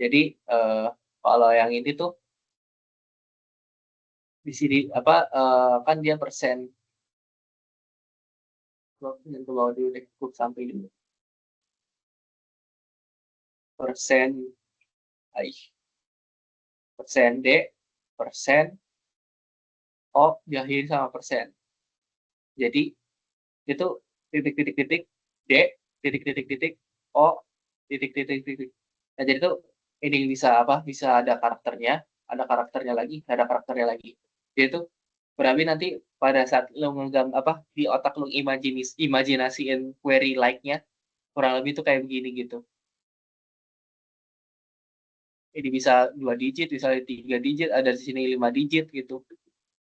Jadi kalau yang ini tuh di sini apa kan dia persen. Gue bawa dulu deh, gue sampai dulu. Persen, persen D, persen O diakhiri sama persen. Jadi itu titik D titik O titik. Nah jadi tuh ini bisa apa? Bisa ada karakternya lagi. Jadi tuh berarti nanti pada saat lo apa di otak lo imajinasiin query like-nya kurang lebih tuh kayak begini gitu. Ini bisa 2 digit, misalnya 3 digit, ada di sini 5 digit gitu.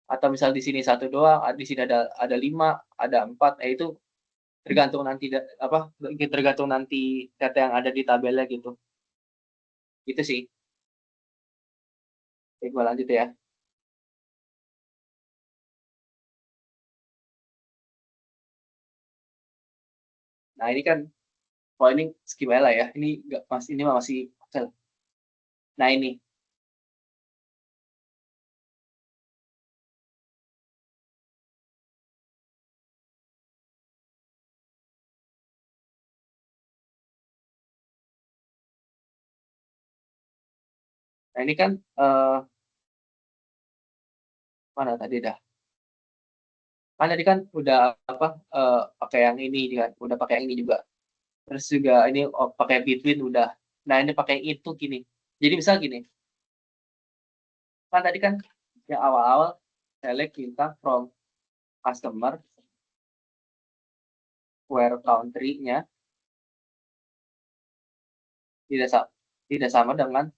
Atau misal di sini satu doang, di sini ada 5, ada 4, itu tergantung nanti apa tergantung nanti data yang ada di tabelnya gitu. Itu sih. Oke, gue lanjut ya. Nah ini kan, kalau ini skip aja lah ya. Ini nggak mas, ini masih Excel. Nah ini, kan mana tadi dah? Kan tadi kan udah apa pakai yang ini kan, udah pakai yang ini juga. Terus juga ini pakai between udah. Nah ini pakai itu gini. Jadi misal gini, kan tadi kan yang awal-awal select bintang from customer where country-nya tidak sama dengan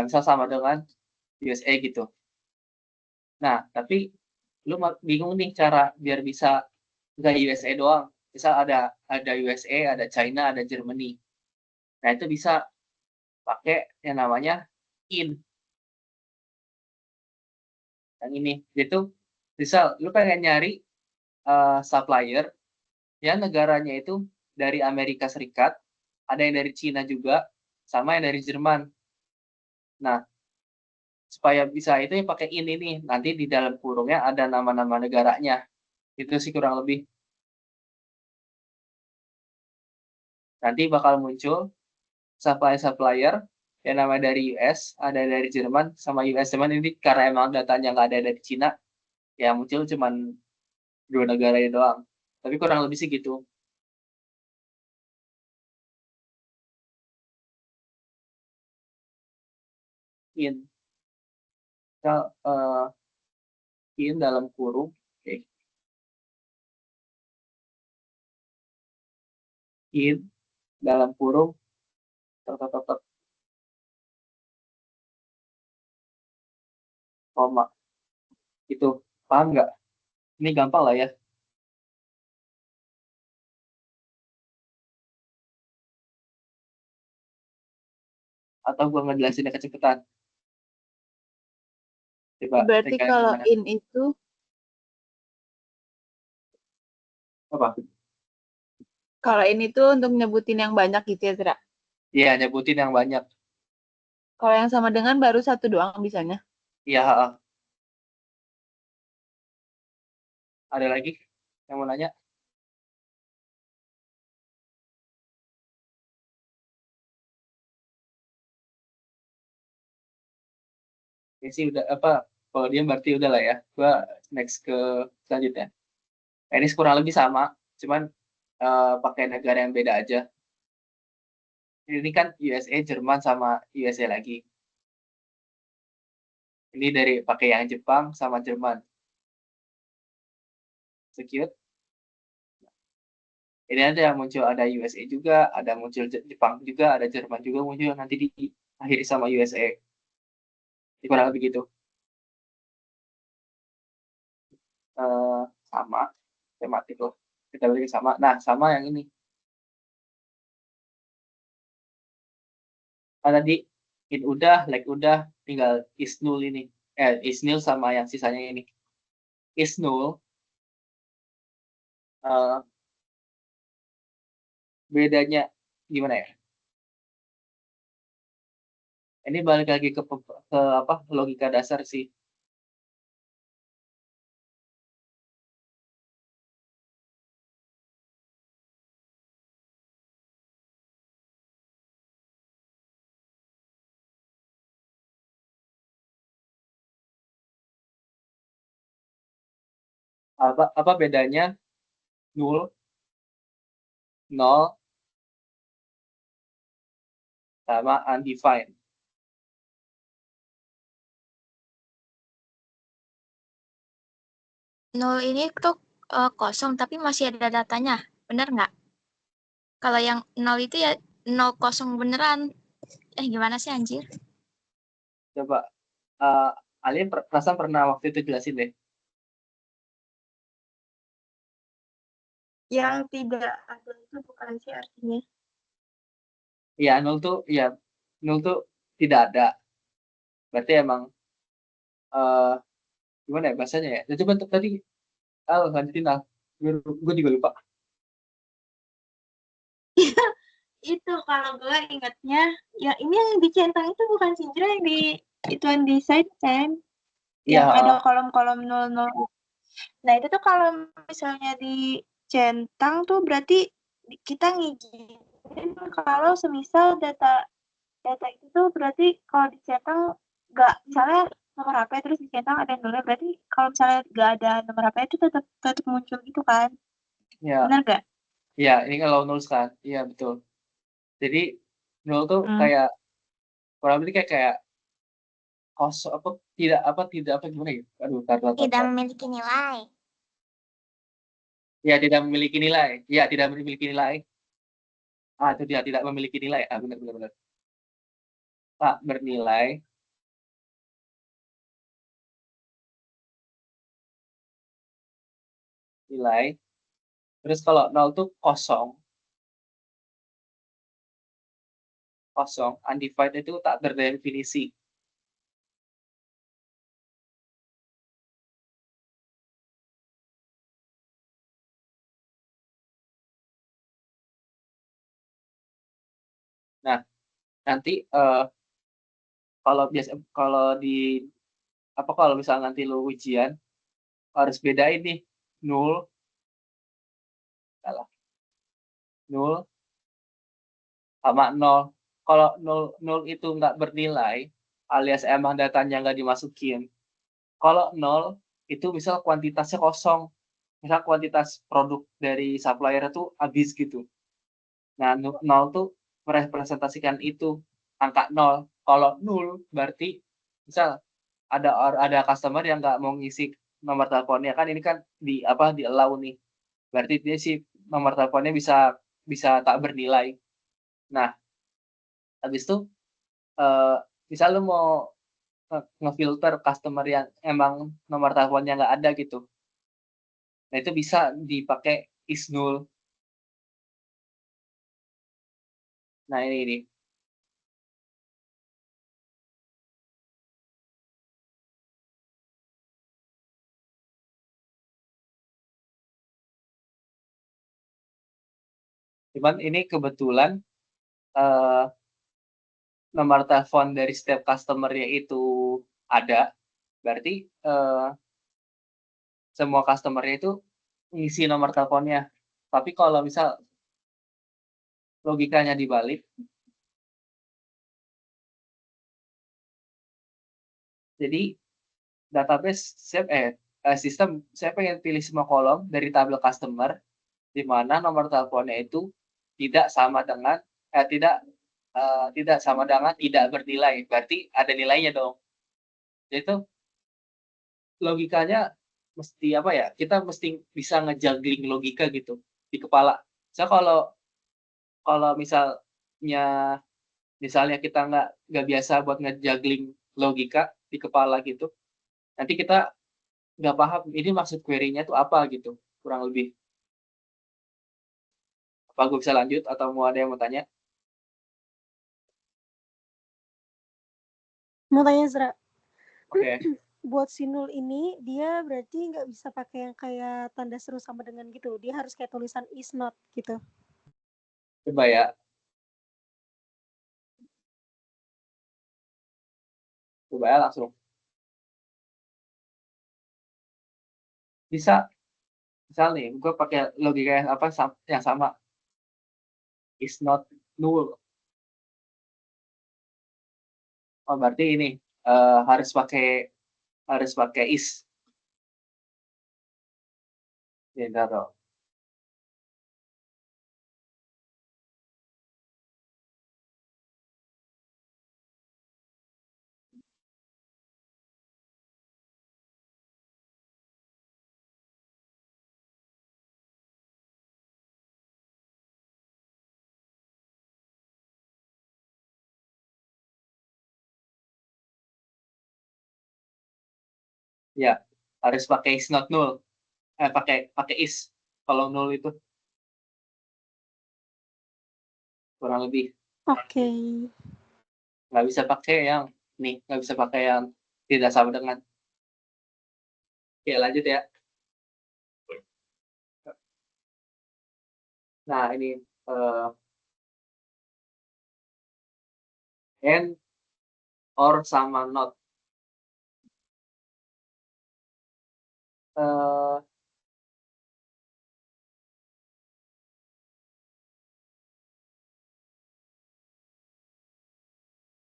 misal sama dengan USA gitu. Nah, tapi lu bingung nih cara biar bisa nggak USA doang. Misal ada USA, ada China, ada Germany. Nah, itu bisa pakai yang namanya in. Yang ini. Itu misal lu pengen nyari supplier yang negaranya itu dari Amerika Serikat, ada yang dari Cina juga, sama yang dari Jerman. Nah, supaya bisa itu yang pakai ini, nanti di dalam kurungnya ada nama-nama negaranya. Itu sih kurang lebih. Nanti bakal muncul supplier yang namanya dari US, ada dari Jerman, sama US. Cuman ini karena emang datanya nggak ada dari Cina, ya muncul cuman 2 negara itu doang. Tapi kurang lebih sih gitu. In. Kita, in dalam kurung. Oke. in dalam kurung koma. Itu paham nggak? Ini gampang lah ya. Atau gua ngejelasinnya kecepatan. Coba Berarti TKN kalau gimana? in itu Apa? untuk nyebutin yang banyak gitu ya, Zra. Iya, nyebutin yang banyak. Kalau yang sama dengan baru satu doang bisanya. Iya, ada lagi yang mau nanya? Ini sih udah apa? Kalau dia berarti udah lah ya. Gua next ke selanjutnya. Nah, ini kurang lebih sama, cuman pakai negara yang beda aja. Ini kan USA, Jerman sama USA lagi. Ini dari pakai yang Jepang sama Jerman. Secure. Ini ada yang muncul, ada USA juga, ada muncul Jepang juga, ada Jerman juga muncul, nanti diakhiri sama USA. Ini kurang lebih gitu. Sama tematik loh, kita balik sama. Nah, sama yang ini. Tadi in udah, like udah, tinggal is null ini. Is null sama yang sisanya ini. Is null bedanya gimana ya? Ini balik lagi ke apa logika dasar sih. Apa bedanya null, nol, sama undefined? Nol ini tuh kosong tapi masih ada datanya, bener nggak? Kalau yang nol itu ya nol kosong beneran. Gimana sih anjir? Coba Alien perasaan pernah waktu itu jelasin deh. Yang tidak ada itu bukan sih artinya. Ya nol tuh tidak ada. Berarti emang gimana ya bahasanya ya? Nah, coba tadi lanjutin lah. Gue juga lupa. Itu kalau gue ingatnya, ya ini yang dicentang itu bukan Shinjiro yang di ituan di side kan, yang ada kolom-kolom 00. Nah itu tuh kalau misalnya dicentang tuh berarti kita ngizinin kalau semisal data itu tuh berarti kalau dicentang nggak, misalnya nomor HP terus dicentang ada nolnya, berarti kalau misalnya nggak ada nomor HP itu tetap muncul gitu kan? Ya. Benar nggak? Ya, ini kalau nol kan. Iya, betul. Jadi nol tuh kayak kurang lebih kayak kosong tidak apa gimana ya? Aduh, Tidak memiliki nilai. Ya, tidak memiliki nilai. Ya, tidak memiliki nilai. Itu dia tidak memiliki nilai. Benar. Tak bernilai. Nilai. Terus kalau nol tuh kosong. Kosong. Undefined itu tak berdefinisi. Nah, nanti kalau misalnya nanti lu ujian harus bedain nih nol sama nol. Kalau nol itu nggak bernilai alias emang datanya nggak dimasukin. Kalau nol itu misal kuantitasnya kosong, misal kuantitas produk dari supplier itu habis gitu. Nah, nol tuh merepresentasikan itu angka nol. Kalau nol berarti misal ada customer yang nggak mau ngisi nomor teleponnya, kan ini kan di allow nih. Berarti dia sih nomor teleponnya bisa bisa tak bernilai. Nah, habis itu misal lu mau ngefilter customer yang emang nomor teleponnya nggak ada gitu. Nah, itu bisa dipakai is0. Nah, ini. Cuman ini kebetulan nomor telepon dari setiap customer-nya itu ada, berarti semua customer-nya itu ngisi nomor teleponnya. Tapi kalau misal logikanya dibalik, jadi database sistem saya pengen pilih semua kolom dari tabel customer di mana nomor teleponnya itu tidak sama dengan tidak bernilai, berarti ada nilainya dong. Jadi itu logikanya mesti apa ya? Kita mesti bisa ngejuggling logika gitu di kepala. So kalau misalnya kita nggak biasa buat ngejuggling logika di kepala gitu, nanti kita nggak paham ini maksud query-nya tuh apa gitu, kurang lebih. Apa gue bisa lanjut atau mau ada yang mau tanya? Mau tanya Zra, Oke. buat si nul ini dia berarti nggak bisa pakai yang kayak tanda seru sama dengan gitu. Dia harus kayak tulisan is not gitu. Coba ya. Coba ya langsung. Bisa. Misal nih, gue pakai logika yang sama. Is not null. Oh, berarti ini harus pakai is. Ya, taruh. Ya, harus pakai is not null. Pakai is. Kalau null itu kurang lebih. Oke. Nggak bisa pakai yang nggak bisa pakai yang tidak sama dengan. Oke, lanjut ya. Nah, ini and or sama not.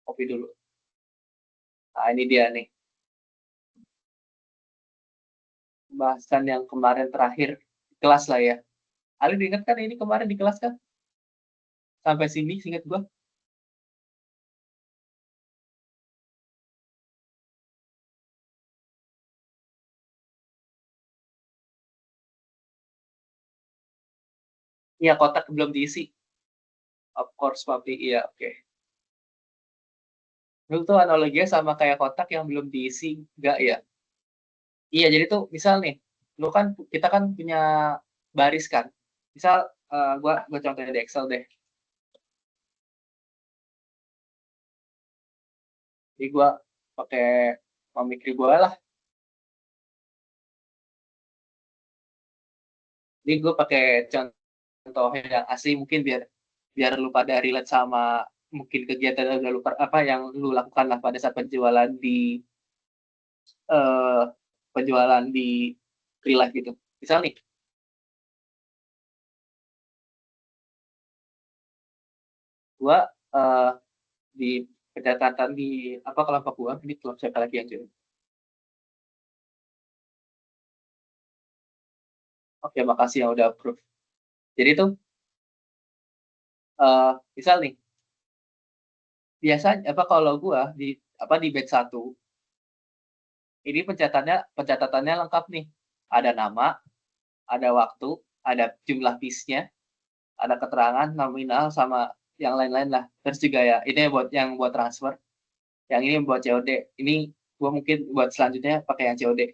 Copy dulu. Nah, ini dia nih. Bahasan yang kemarin terakhir di kelas lah ya. Ali diingat kan ini kemarin di kelas kan? Sampai sini, ingat gua. Iya, kotak belum diisi. Of course, papi. Iya, oke. Dulu tuh analoginya sama kayak kotak yang belum diisi, enggak ya? Iya, jadi tuh misal nih, kita kan punya baris kan. Misal gua contohnya di Excel deh. Jadi gua pakai Mimikry gua lah. Jadi gua pakai contoh yang asli mungkin biar lu pada relate sama mungkin kegiatan yang lu lakukan lah pada saat penjualan di real life gitu. Misal nih, gua di pencatatan di kelompok gua ini kelompok siapa lagi yang jadi. Oke, makasih yang udah approve. Jadi tuh misal nih, biasanya kalau gua di batch 1 ini pencatatannya lengkap nih. Ada nama, ada waktu, ada jumlah piece-nya, ada keterangan nominal sama yang lain-lain lah. Terus juga ya, ini yang buat transfer, yang ini buat COD. Ini gua mungkin buat selanjutnya pakai yang COD.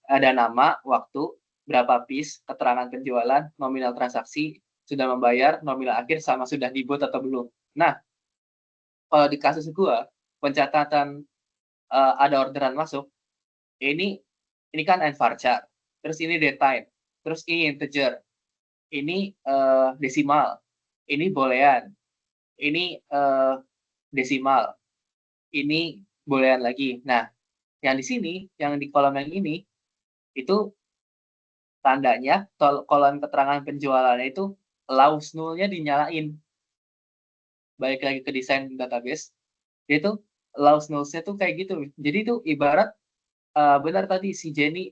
Ada nama, waktu, berapa piece, keterangan penjualan, nominal transaksi, sudah membayar, nominal akhir, sama sudah dibuat atau belum. Nah, kalau di kasus gua, pencatatan ada orderan masuk, ini kan varchar, terus ini detail, terus ini integer, ini desimal, ini boolean, ini desimal, ini boolean lagi. Nah, yang di sini, yang di kolom yang ini, itu tandanya kolom keterangan penjualannya itu allows null-nya dinyalain. Balik lagi ke desain database, itu allows null-nya tuh kayak gitu. Jadi itu ibarat benar tadi si Jenny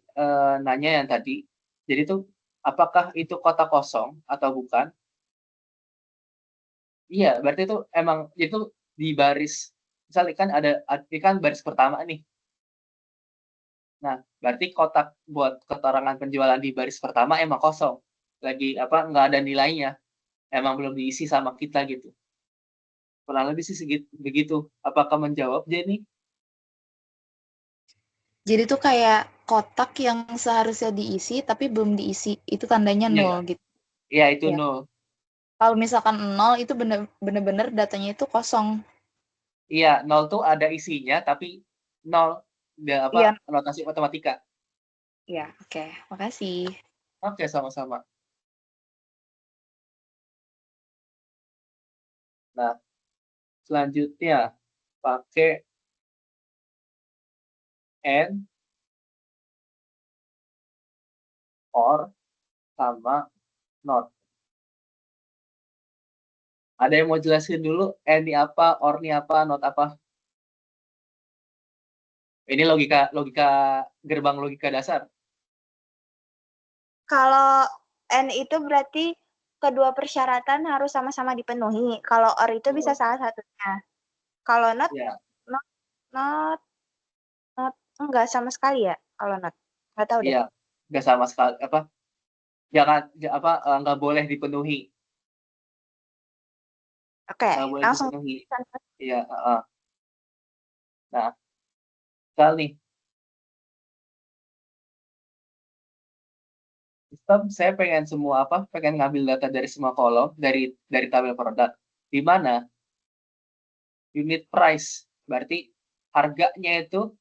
nanya yang tadi. Jadi tuh apakah itu kotak kosong atau bukan? Iya, berarti itu emang itu di baris, misalnya kan ada ini kan baris pertama nih. Nah, berarti kotak buat keterangan penjualan di baris pertama emang kosong. Lagi nggak ada nilainya. Emang belum diisi sama kita gitu. Kurang lebih sih begitu. Apakah menjawab, Jenny? Jadi tuh kayak kotak yang seharusnya diisi tapi belum diisi. Itu tandanya Iya. 0 gitu. Iya, itu Ya. 0. Kalau misalkan 0 itu bener-bener datanya itu kosong. Iya, 0 tuh ada isinya tapi 0 Iya. notasi matematika. Ya, oke. Makasih. Oke, sama-sama. Nah, selanjutnya pakai and, or, sama not. Ada yang mau jelasin dulu and ini apa, or ini apa, not apa? Ini logika gerbang logika dasar. Kalau N itu berarti kedua persyaratan harus sama-sama dipenuhi. Kalau OR itu bisa salah satunya. Kalau not, Ya. not enggak sama sekali ya kalau not. Nggak tahu deh. Iya, nggak sama sekali jangan nggak boleh dipenuhi. Oke, Nggak boleh langsung. dipenuhi. Iya, Nah, misal nih, sistem saya pengen ngambil data dari semua kolom dari tabel produk, di mana unit price, berarti harganya itu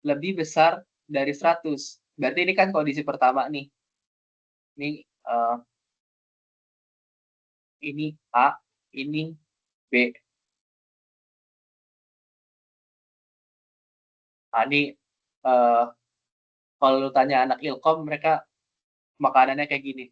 lebih besar dari 100. Berarti ini kan kondisi pertama nih. Ini A, ini B. Nah, ini kalau lu tanya anak Ilkom, mereka makanannya kayak gini.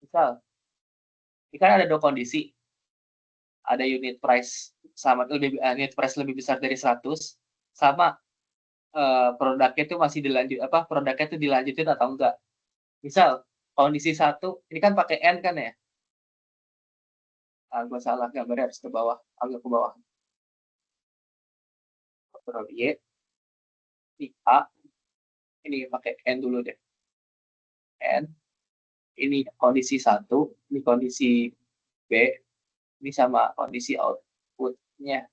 Misal, ini kan ada dua kondisi. Ada unit price unit price lebih besar dari 100, sama produknya itu masih produknya itu dilanjutin atau enggak. Misal, kondisi 1, ini kan pakai N kan ya? Gue salah, gambarnya harus ke bawah, agak ke bawah. Ctrl Y, ini A, ini pakai N dulu deh. N, ini kondisi 1, ini kondisi B, ini sama kondisi outputnya.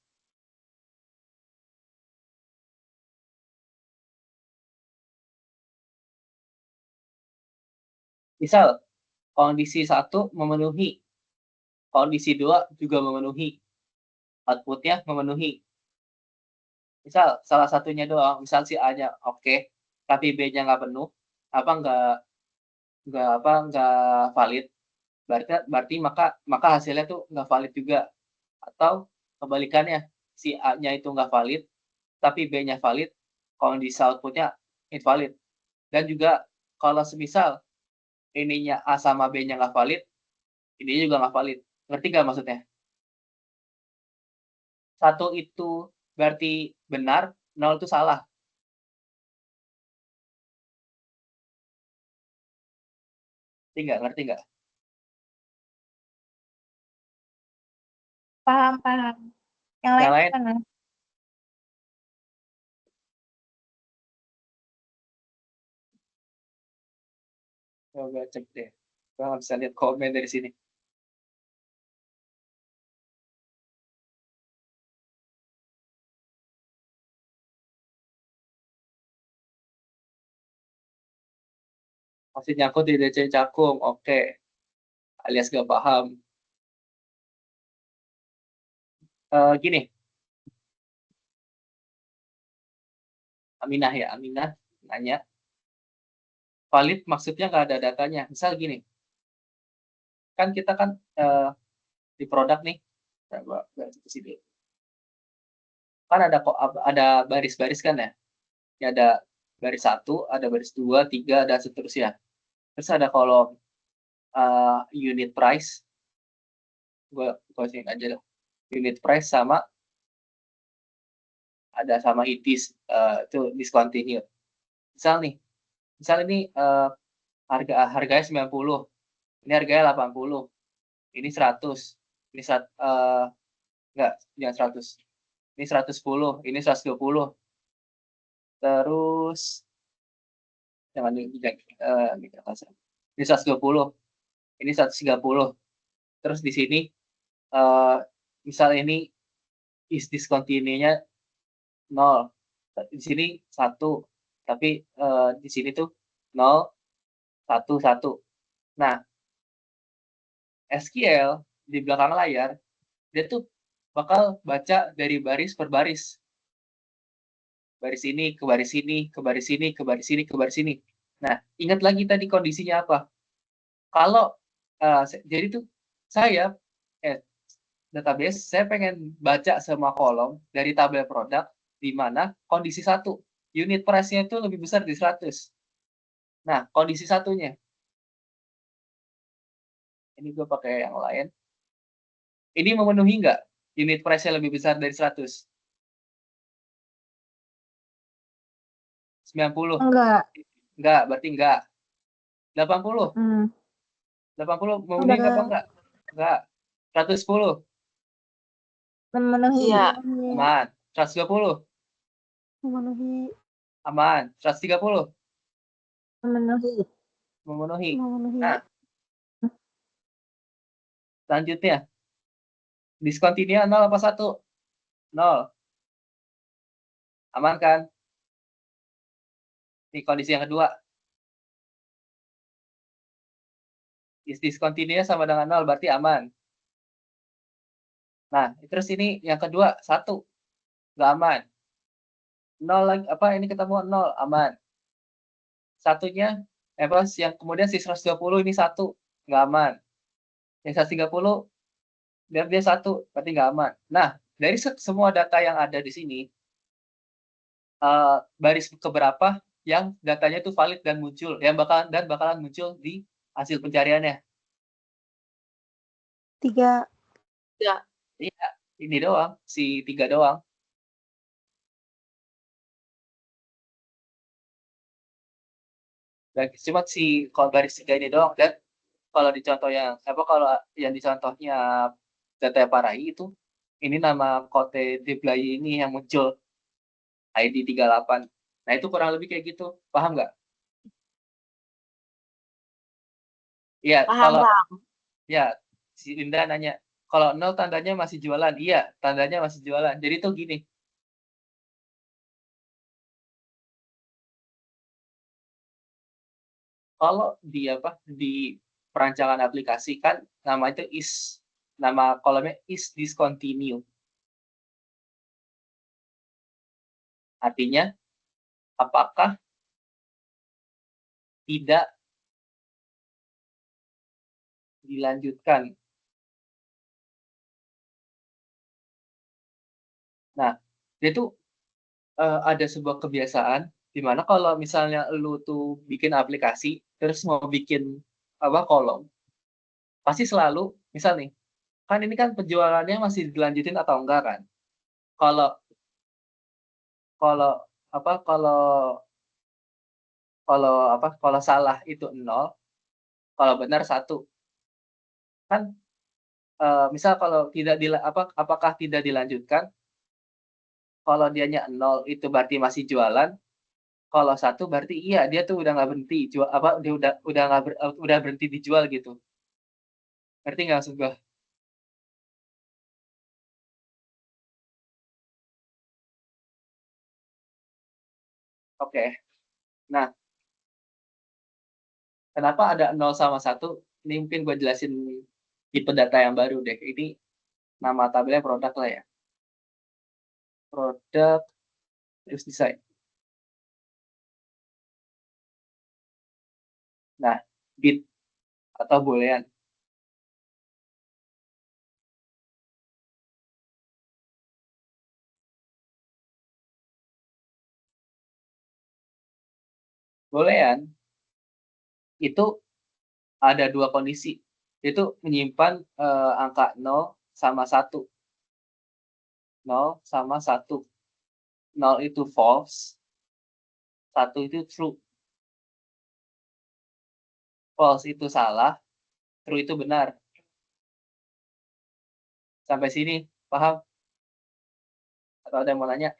Misal, kondisi 1 memenuhi, kondisi 2 juga memenuhi, outputnya memenuhi. Misal, salah satunya doang, misal si A-nya oke, tapi B-nya nggak penuh, nggak valid, berarti maka hasilnya tuh nggak valid juga. Atau kebalikannya, si A-nya itu nggak valid, tapi B-nya valid, kondisi outputnya invalid. Dan juga kalau semisal ininya A sama B-nya nggak valid, ininya juga nggak valid. Ngerti nggak maksudnya? 1 itu berarti benar, 0 itu salah. Ngerti nggak? Paham, paham. Yang Yang lain lain? mana? Coba cek deh. Gua nggak bisa lihat komen dari sini. Masih nyangkut di DC Cakung, oke. Alias gak paham. Gini, Aminah ya, Aminah nanya, valid maksudnya nggak ada datanya. Misal gini, kan kita kan di produk nih, coba ke sini. Kan ada baris-baris kan ya? Ya ada baris 1, ada baris 2, 3, dan seterusnya. Terus ada kolom unit price. Gue sini aja deh. Unit price sama itis itu discontinued. Misal ini harganya 90, ini harganya 80, ini 100, ini enggak, jangan 100. Ini 110, ini 120. Terus jangan ini 120, ini 130. Terus di sini misal ini is discontinue-nya 0. Di sini 1, tapi di sini tuh 0, 1, 1. Nah, SQL di belakang layar, dia tuh bakal baca dari baris per baris. Baris ini, ke baris ini, ke baris ini, ke baris ini, ke baris ini. Nah, ingat lagi tadi kondisinya apa? Kalau, jadi tuh saya, database, saya pengen baca semua kolom dari tabel produk, di mana kondisi 1, unit price-nya itu lebih besar di 100. Nah, kondisi satunya. Ini gue pakai yang lain. Ini memenuhi nggak unit price-nya lebih besar dari 100? 90? Enggak, berarti enggak. 80? 80 memenuhi apa enggak? Enggak. 110? Memenuhi. Iya. Aman. 120? Memenuhi. Aman. 130? Memenuhi. Memenuhi. Memenuhi. Nah, selanjutnya. Discontinue 0 apa 1? 0. Aman kan? Ini kondisi yang kedua. Is discontinue sama dengan 0, berarti aman. Nah, terus ini yang kedua, 1. Nggak aman. 0 lagi, ini ketemu 0, aman. Satunya, yang kemudian si 120 ini 1, nggak aman. Yang 130, dia 1, berarti nggak aman. Nah, dari semua data yang ada di sini, baris keberapa yang datanya itu valid dan muncul, bakalan muncul di hasil pencariannya? 3. Iya, ini doang, si 3 doang. Dan cuma si baris 3 ini doang. Dan kalau di contoh yang di contohnya data Parahi itu, ini nama Kote Deploy ini yang muncul ID 38. Nah, itu kurang lebih kayak gitu. Paham nggak? Iya, Paham. Ya, si Linda nanya, kalau 0 tandanya masih jualan. Iya, tandanya masih jualan. Jadi tuh gini. Kalau di perancangan aplikasi kan nama kolomnya is discontinue. Artinya, apakah tidak dilanjutkan? Nah, itu ada sebuah kebiasaan di mana kalau misalnya lu tuh bikin aplikasi, terus mau bikin kolom, pasti selalu, misal nih, kan ini kan penjualannya masih dilanjutin atau enggak kan? Kalau kalau kalau salah itu 0, Kalau benar 1. Kan, misal kalau tidak apakah tidak dilanjutkan, kalau dianya 0 itu berarti masih jualan, kalau 1 berarti iya dia tuh udah nggak berhenti dia udah nggak udah berhenti dijual gitu. Ngerti nggak maksud gua? Oke. Nah, kenapa ada 0 sama 1? Ini mungkin gua jelasin tipe data yang baru deh. Ini nama tabelnya produk lah ya. Produk terus desain. Nah, bit atau boolean. Boolean itu ada 2 kondisi. Itu menyimpan, angka 0 sama 1. 0 sama 1. 0 itu false, 1 itu true. False itu salah, true itu benar. Sampai sini paham? Atau ada yang mau nanya?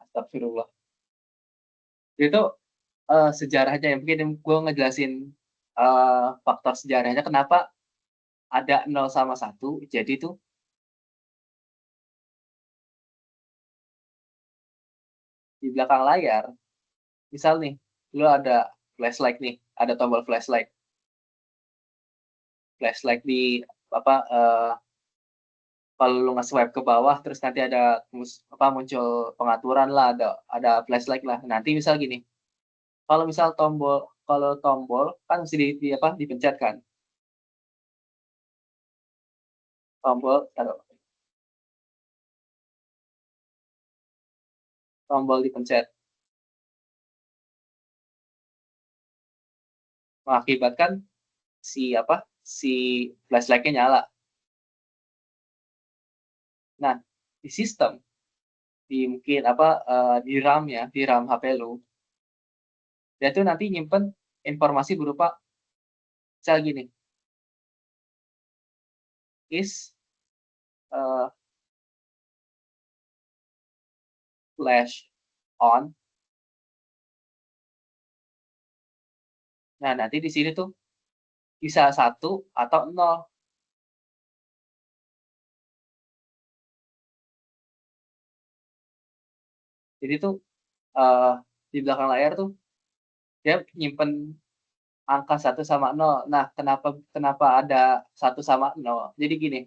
Astagfirullah. Itu, sejarahnya ya, mungkin gue ngejelasin, faktor sejarahnya kenapa ada 0 sama 1. Jadi tuh di belakang layar, misal nih, lu ada flashlight nih, ada tombol flashlight. Flashlight di apa, kalau lu nge-swipe ke bawah terus nanti ada muncul pengaturan lah, ada flashlight lah. Nanti misal gini, kalau tombol kan mesti dipencet kan. Tombol dipencet. Mengakibatkan si flashlight-nya nyala. Nah, di sistem, mungkin di RAM ya, di RAM HP lu, dia tuh nanti nyimpen informasi berupa misal gini, is flash on. Nah, nanti di sini tuh bisa 1 atau 0. Jadi tuh, di belakang layar tuh dia nyimpen angka 1 sama 0. Nah, kenapa ada 1 sama 0? Jadi gini,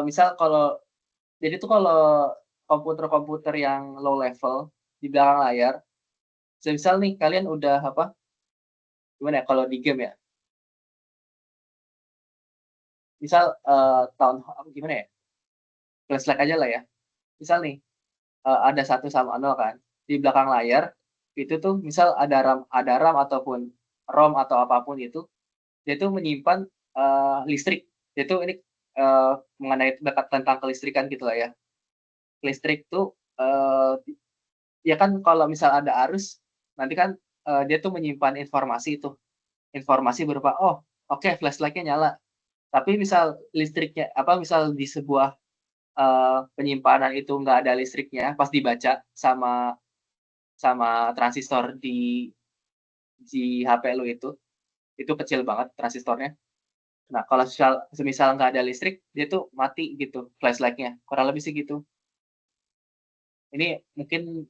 misal kalau komputer-komputer yang low level di belakang layar, semisal nih kalian udah gimana ya kalau di game ya, misal, gimana ya, flashlight aja lah ya. Misal nih, ada 1 sama 0 kan, di belakang layar, itu tuh misal ada RAM ataupun ROM atau apapun itu, dia tuh menyimpan, listrik. Dia tuh ini, mengenai tentang kelistrikan gitu lah ya. Listrik tuh, ya kan kalau misal ada arus, nanti kan, dia tuh menyimpan informasi itu. Informasi berupa, "Oh, oke flashlight-nya nyala." Tapi misal di sebuah, penyimpanan itu nggak ada listriknya, pas dibaca sama sama transistor di HP lu itu kecil banget transistornya. Nah, kalau semisal nggak ada listrik, dia tuh mati gitu flashlight-nya, kurang lebih sih gitu. Ini mungkin,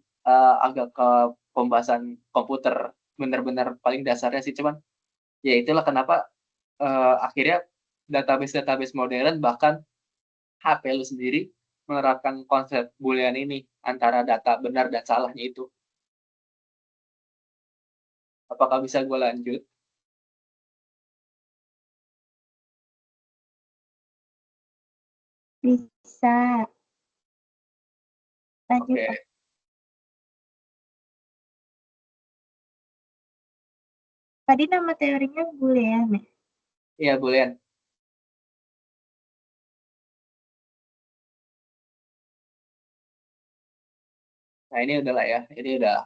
agak ke pembahasan komputer bener-bener paling dasarnya sih, cuman ya itulah kenapa, akhirnya database-database modern bahkan HP lu sendiri menerapkan konsep boolean ini, antara data benar dan salahnya itu. Apakah bisa gue lanjut? Bisa. Lanjut, Oke, Pak. Tadi nama teorinya boolean ya? iya boolean. Nah, ini udah lah ya. Ini udah.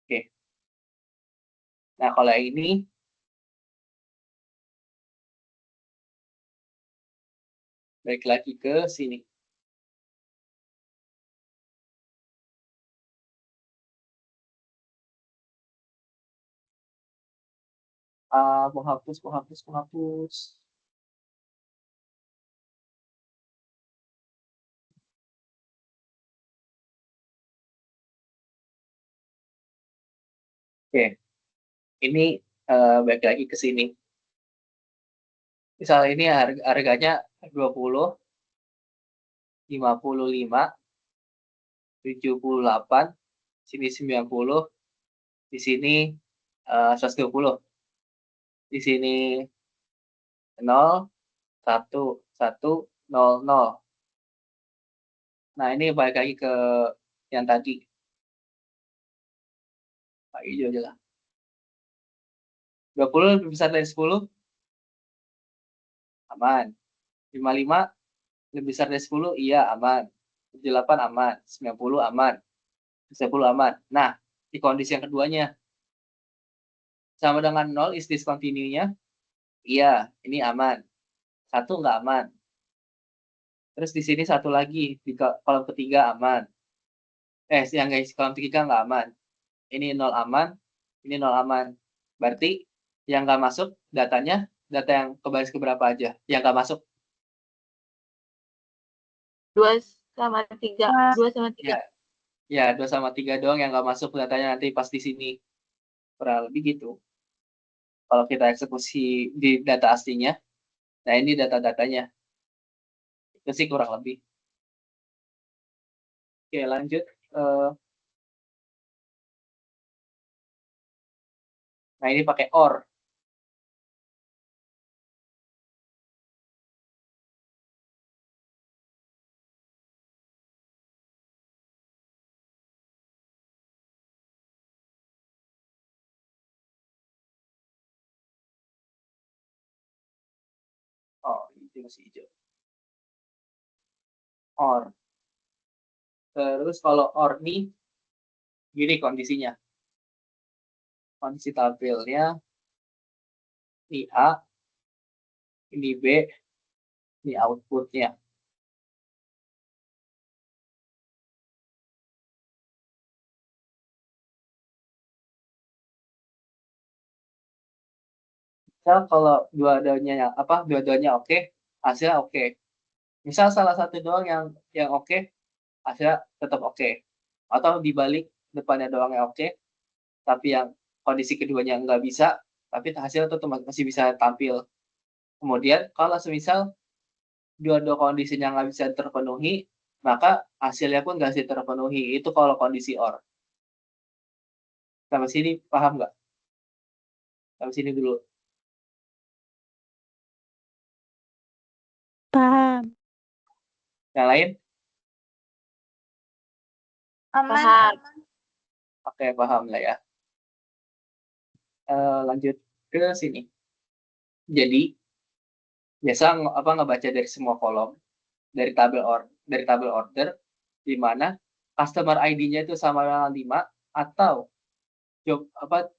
Oke. Nah, kalau yang ini balik lagi ke sini. Menghapus. Oke, ini balik lagi ke sini. Misalnya ini harganya 20, 55, 78, sini 90, di sini 120, di sini 0, 1, 1, 0, 0. Nah, ini balik lagi ke yang tadi. Pak hijau aja lah. 20 lebih besar dari 10, aman. 55 lebih besar dari 10, iya aman. 78 aman. 90 aman. 10 aman. Nah, di kondisi yang keduanya, sama dengan 0 is discontinue-nya, iya, ini aman. 1 nggak aman. Terus di sini 1 lagi, di kolom ketiga aman. Yang guys, kolom ketiga nggak aman. Ini 0 aman, ini 0 aman. Berarti yang nggak masuk datanya, data yang ke baris keberapa aja? Yang nggak masuk? 2 sama 3. 2 sama 3. Ya, ya 2 sama 3 doang yang nggak masuk datanya nanti pas di sini. Kurang lebih gitu. Kalau kita eksekusi di data aslinya, nah ini data-datanya. Itu sih kurang lebih. Oke, lanjut. Nah, ini pakai OR. Oh, ini masih hijau. OR. Terus kalau OR nih, gini kondisinya. Kondisi tabelnya, ini A, ini B, ini outputnya. Misal kalau dua-duanya oke, hasilnya oke. Misal salah satu doang yang oke, hasilnya tetap oke. Atau dibalik depannya doang yang oke, tapi yang kondisi keduanya nggak bisa, tapi hasilnya tetap masih bisa tampil. Kemudian kalau semisal dua kondisinya nggak bisa terpenuhi, maka hasilnya pun nggak bisa terpenuhi. Itu kalau kondisi OR. Sampai sini paham nggak? Sampai sini dulu. Paham. Yang lain? Aman. Oke, paham lah ya. Lanjut ke sini. Jadi, biasa ngebaca dari semua kolom, dari tabel order, di mana customer ID-nya itu sama dengan 5, atau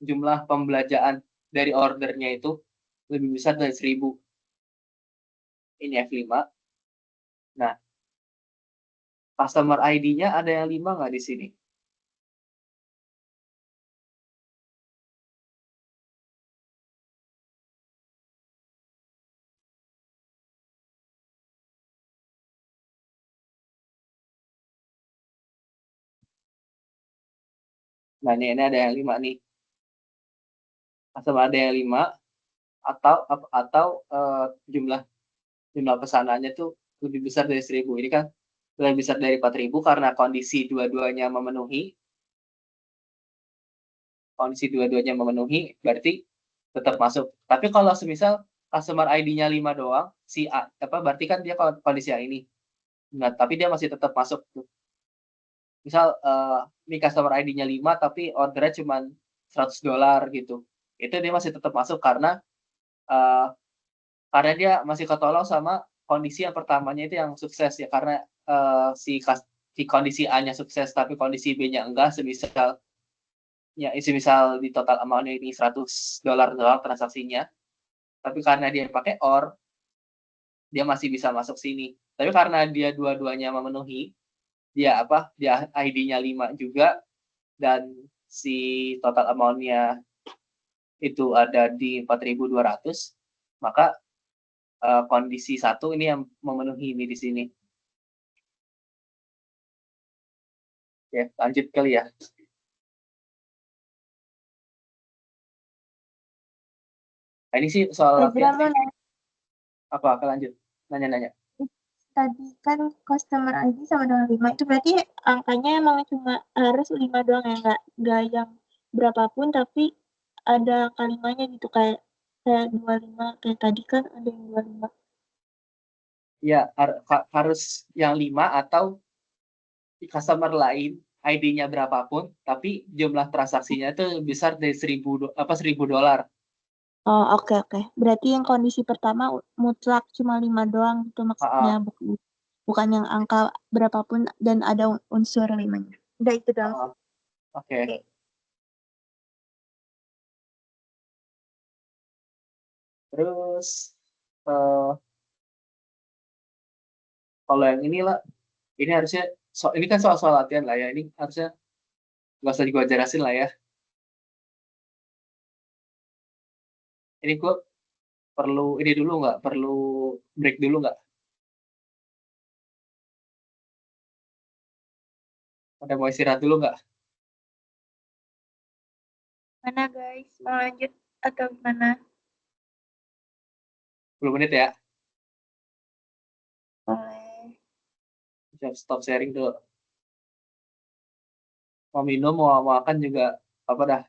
jumlah pembelanjaan dari ordernya itu lebih besar dari 1000. Ini F5. Nah, customer ID-nya ada yang 5 nggak di sini? Nah, ini ada yang 5 nih. Customer ada yang 5, atau jumlah pesanannya tuh lebih besar dari 1000. Ini kan lebih besar dari 4000 karena kondisi dua-duanya memenuhi. Kondisi dua-duanya memenuhi, berarti tetap masuk. Tapi kalau semisal customer ID-nya 5 doang, si A, berarti kan dia kondisi yang ini. Nah, tapi dia masih tetap masuk. Misal ini customer ID-nya 5, tapi ordernya cuma $100 gitu. Itu dia masih tetap masuk karena dia masih ketolong sama kondisi yang pertamanya itu yang sukses ya, karena si si kondisi A-nya sukses tapi kondisi B-nya enggak, semisal di total amount-nya ini $100 doang transaksinya, tapi karena dia pakai OR, dia masih bisa masuk sini. Tapi karena dia dua-duanya memenuhi, dia ID-nya 5 juga, dan si total amount-nya itu ada di 4.200, maka kondisi 1 ini yang memenuhi ini di sini. Oke, lanjut kali ya. Nah, ini sih soal Ezra latihan. mau nanya, Apa lanjut? Nanya-nanya. tadi kan customer ID sama dengan 5, itu berarti angkanya emang cuma harus 5 doang ya, nggak yang berapapun, tapi ada angka 5-nya gitu, kayak 25, kayak tadi kan ada yang 25. Ya, harus yang 5 atau customer lain ID-nya berapapun, tapi jumlah transaksinya itu besar dari $1.000. Oh, oke. Berarti yang kondisi pertama mutlak cuma 5 doang gitu maksudnya, bukan yang angka berapapun dan ada unsur 5-nya. Udah itu doang. Oke. Oke. Terus kalau yang inilah, ini harusnya ini kan soal latihan lah ya. Ini harusnya nggak usah gue jelasin lah ya. Ini gue perlu ini dulu nggak? Perlu break dulu nggak? Ada mau istirahat dulu nggak? Mana guys? Mau lanjut atau gimana? 10 menit ya. Boleh. Stop sharing dulu. Mau minum, mau makan juga apa dah.